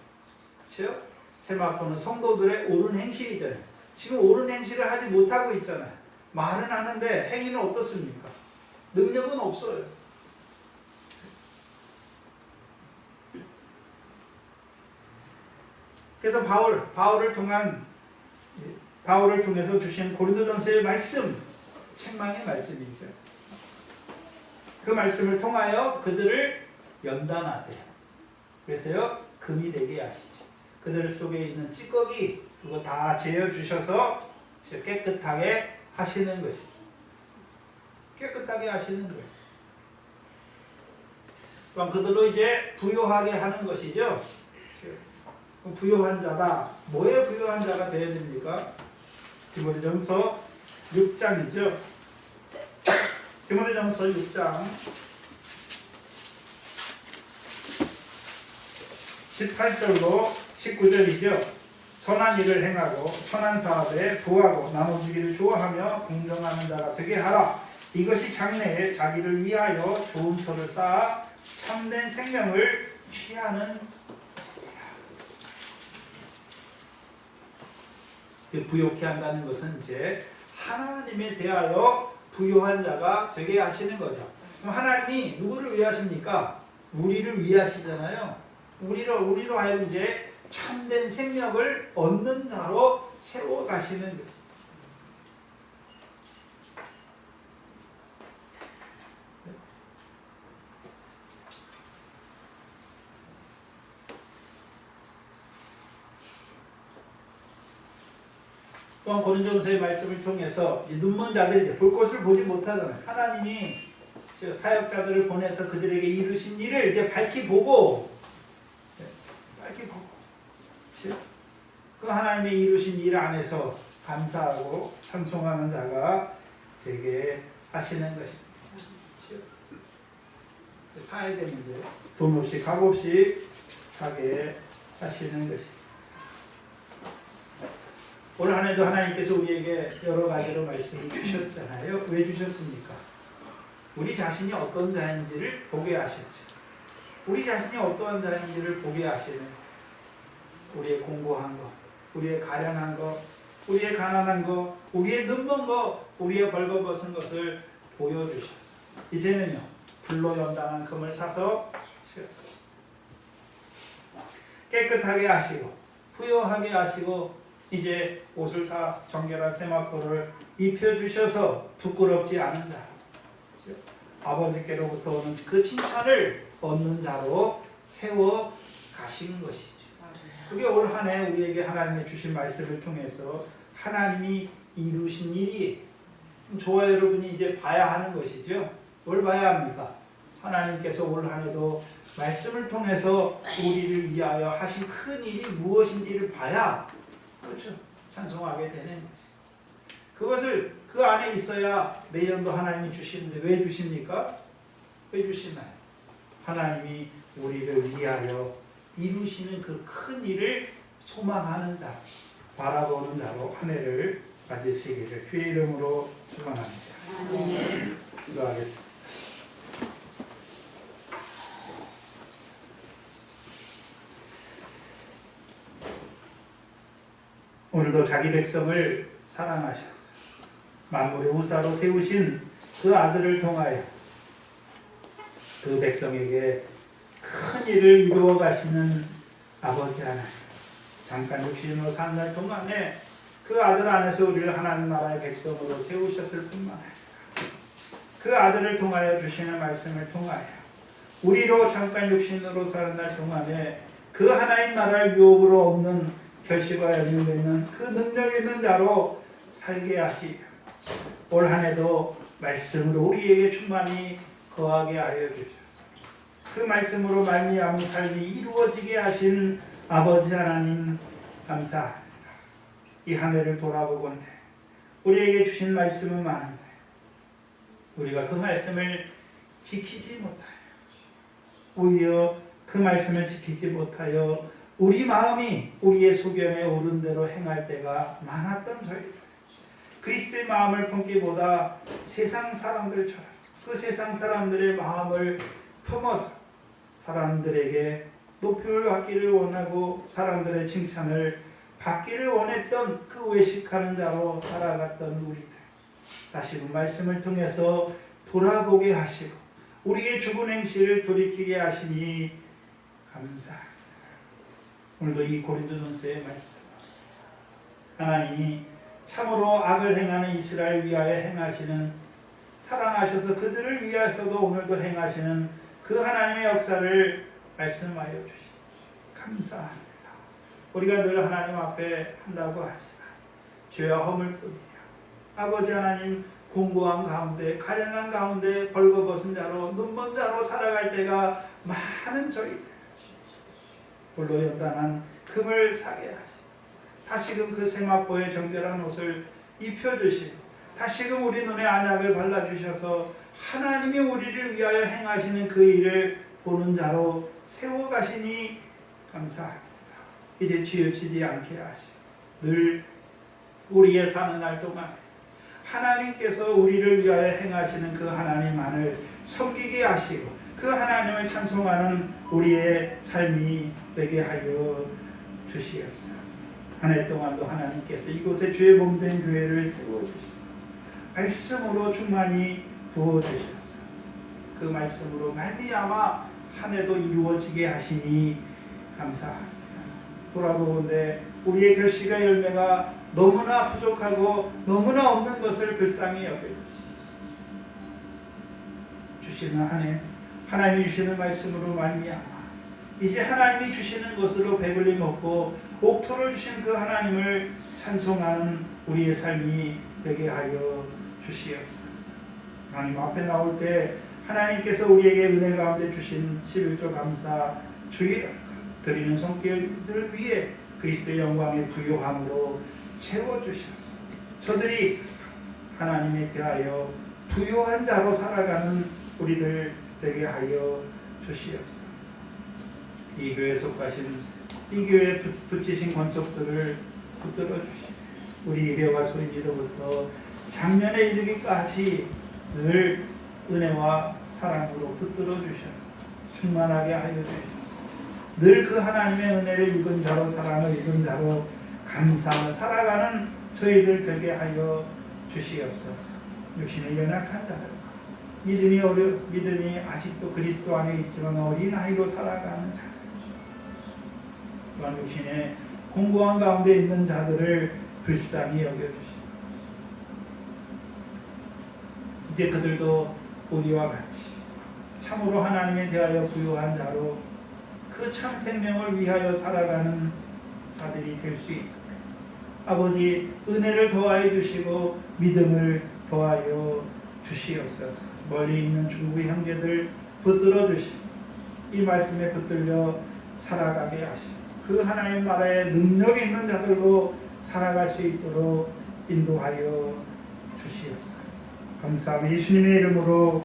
그렇죠? 세마포는 성도들의 옳은 행실이잖아요. 지금 옳은 행실을 하지 못하고 있잖아요. 말은 하는데 행위는 어떻습니까? 능력은 없어요. 그래서 바울을 통해서 주신 고린도전서의 말씀, 책망의 말씀이죠. 그 말씀을 통하여 그들을 연단하세요. 그래서요 금이 되게 하시죠. 그들 속에 있는 찌꺼기 그거 다 제어 주셔서 깨끗하게 하시는 것이죠. 깨끗하게 하시는 거예요. 또한 그들로 이제 부요하게 하는 것이죠. 부요한 자다. 뭐에 부요한 자가 되어야 됩니까? 디모데전서 6장이죠. 디모데전서 6장 18절로 19절이죠. 선한 일을 행하고 선한 사업에 부하고 나눠주기를 좋아하며 공정하는 자가 되게 하라. 이것이 장래에 자기를 위하여 좋은 터를 쌓아 참된 생명을 취하는 부요케 한다는 것은 이제 하나님에 대하여 부요한 자가 되게 하시는 거죠. 그럼 하나님이 누구를 위하십니까? 우리를 위하시잖아요. 우리로 하여금 이제 참된 생명을 얻는 자로 세워 가시는 거죠. 또한 고린도전서의 말씀을 통해서 눈먼 자들이 볼 것을 보지 못하잖아요. 하나님이 사역자들을 보내서 그들에게 이루신 일을 이제 밝히 보고 그 하나님의 이루신 일 안에서 감사하고 찬송하는 자가 되게 하시는 것입니다. 사야 되는데 돈 없이 값 없이 사게 하시는 것이. 올 한 해도 하나님께서 우리에게 여러 가지로 말씀을 주셨잖아요. 왜 주셨습니까? 우리 자신이 어떤 자인지를 보게 하셨죠. 우리 자신이 어떠한 자인지를 보게 하시는, 우리의 공고한 것, 우리의 가련한 것, 우리의 가난한 것, 우리의 눈먼 것, 우리의 벌거벗은 것을 보여주셔서 이제는요 불로 연단한 금을 사서 깨끗하게 하시고 부요하게 하시고 이제 옷을 사 정결한 세마포를 입혀주셔서 부끄럽지 않은 자, 아버지께로부터 오는 그 칭찬을 얻는 자로 세워 가신 것이죠. 그게 올 한 해 우리에게 하나님의 주신 말씀을 통해서 하나님이 이루신 일이, 저와 여러분이 이제 봐야 하는 것이죠. 뭘 봐야 합니까? 하나님께서 올 한 해도 말씀을 통해서 우리를 위하여 하신 큰 일이 무엇인지를 봐야, 그렇죠, 찬송하게 되는 것이. 그것을 그 안에 있어야 내년도 하나님이 주시는데 왜 주십니까? 왜 주시나요? 하나님이 우리를 위하여 이루시는 그 큰 일을 소망하는 자, 바라보는 자로 한 해를 맞으시기를 주의 이름으로 축원합니다. 기도하겠습니다. 오늘도 자기 백성을 사랑하셨어요. 만물의 우사로 세우신 그 아들을 통하여 그 백성에게 큰 일을 이루어 가시는 아버지 하나님, 잠깐 육신으로 산 날 동안에 그 아들 안에서 우리를 하나님 나라의 백성으로 세우셨을 뿐만 아니라 그 아들을 통하여 주시는 말씀을 통하여 우리로 잠깐 육신으로 사는 날 동안에 그 하나님 나라를 유업으로 얻는 결실과 열매를 맺는 그 능력 있는 자로 살게 하시며 올 한 해도 말씀으로 우리에게 충만히 거하게 하여 주셔서 그 말씀으로 말미암은 삶이 이루어지게 하신 아버지 하나님 감사합니다. 이 한 해를 돌아보건대 우리에게 주신 말씀은 많은데 우리가 그 말씀을 지키지 못하여, 오히려 그 말씀을 지키지 못하여 우리 마음이 우리의 소견에 오른 대로 행할 때가 많았던 저희들, 그리스도의 마음을 품기보다 세상 사람들처럼 그 세상 사람들의 마음을 품어서 사람들에게 높임을 받기를 원하고 사람들의 칭찬을 받기를 원했던 그 외식하는 자로 살아갔던 우리들, 다시금 말씀을 통해서 돌아보게 하시고 우리의 죽은 행실을 돌이키게 하시니 감사합니다. 오늘도 이 고린도전서의 말씀, 하나님이 참으로 악을 행하는 이스라엘 위하여 행하시는, 사랑하셔서 그들을 위해서도 오늘도 행하시는 그 하나님의 역사를 말씀하여 주시니 감사합니다. 우리가 늘 하나님 앞에 한다고 하지만 죄와 허물 뿐이야. 아버지 하나님, 공고한 가운데, 가련한 가운데 벌거벗은 자로, 눈먼 자로 살아갈 때가 많은 저희들, 불로 연단한 금을 사게 하시고 다시금 그 세마포의 정결한 옷을 입혀주시고 다시금 우리 눈에 안약을 발라주셔서 하나님이 우리를 위하여 행하시는 그 일을 보는 자로 세워가시니 감사합니다. 이제 치우치지 않게 하시고 늘 우리의 사는 날 동안 하나님께서 우리를 위하여 행하시는 그 하나님만을 섬기게 하시고 그 하나님을 찬송하는 우리의 삶이 되게 하여 주시옵소서. 한 해 동안도 하나님께서 이곳에 주의 몸된 교회를 세워주시고 말씀으로 충만히 부어주셔서 그 말씀으로 말미암아 한 해도 이루어지게 하시니 감사합니다. 돌아보건대 우리의 결실과 열매가 너무나 부족하고 너무나 없는 것을 불쌍히 여겨주시는 한 해, 하나님이 주시는 말씀으로 말미암아 이제 하나님이 주시는 것으로 배불리 먹고 옥토를 주신 그 하나님을 찬송하는 우리의 삶이 되게 하여 주시옵소서. 하나님 앞에 나올 때 하나님께서 우리에게 은혜 가운데 주신 11조 감사 주일 드리는 손길들 위에 그리스도의 영광의 부요함으로 채워주셔서 저들이 하나님에 대하여 부요한 자로 살아가는 우리들 되게 하여 주시옵소서. 이 교회에 속하신 이 교회에 붙이신 권속들을 붙들어 주시고 우리 이래와 소인이로부터 작년에 이르기까지 늘 은혜와 사랑으로 붙들어 주셔서 충만하게 하여 주시고 늘 그 하나님의 은혜를 입은 자로 사랑을 입은 자로 감사하며 살아가는 저희들 되게 하여 주시옵소서. 육신의 연약한 자들 믿음이 아직도 그리스도 안에 있지만 어린 아이로 살아가는 자들 또한 육신의 공고한 가운데 있는 자들을 불쌍히 여겨주시고 이제 그들도 우리와 같이 참으로 하나님에 대하여 부유한 자로 그 참 생명을 위하여 살아가는 자들이 될 수 있도록 아버지 은혜를 더하여 주시고 믿음을 더하여 주시옵소서. 멀리 있는 중국의 형제들 붙들어 주시고 이 말씀에 붙들려 살아가게 하시고 그 하나님 나라의 능력 있는 자들로 살아갈 수 있도록 인도하여 주시옵소서. 감사합니다. 예수님의 이름으로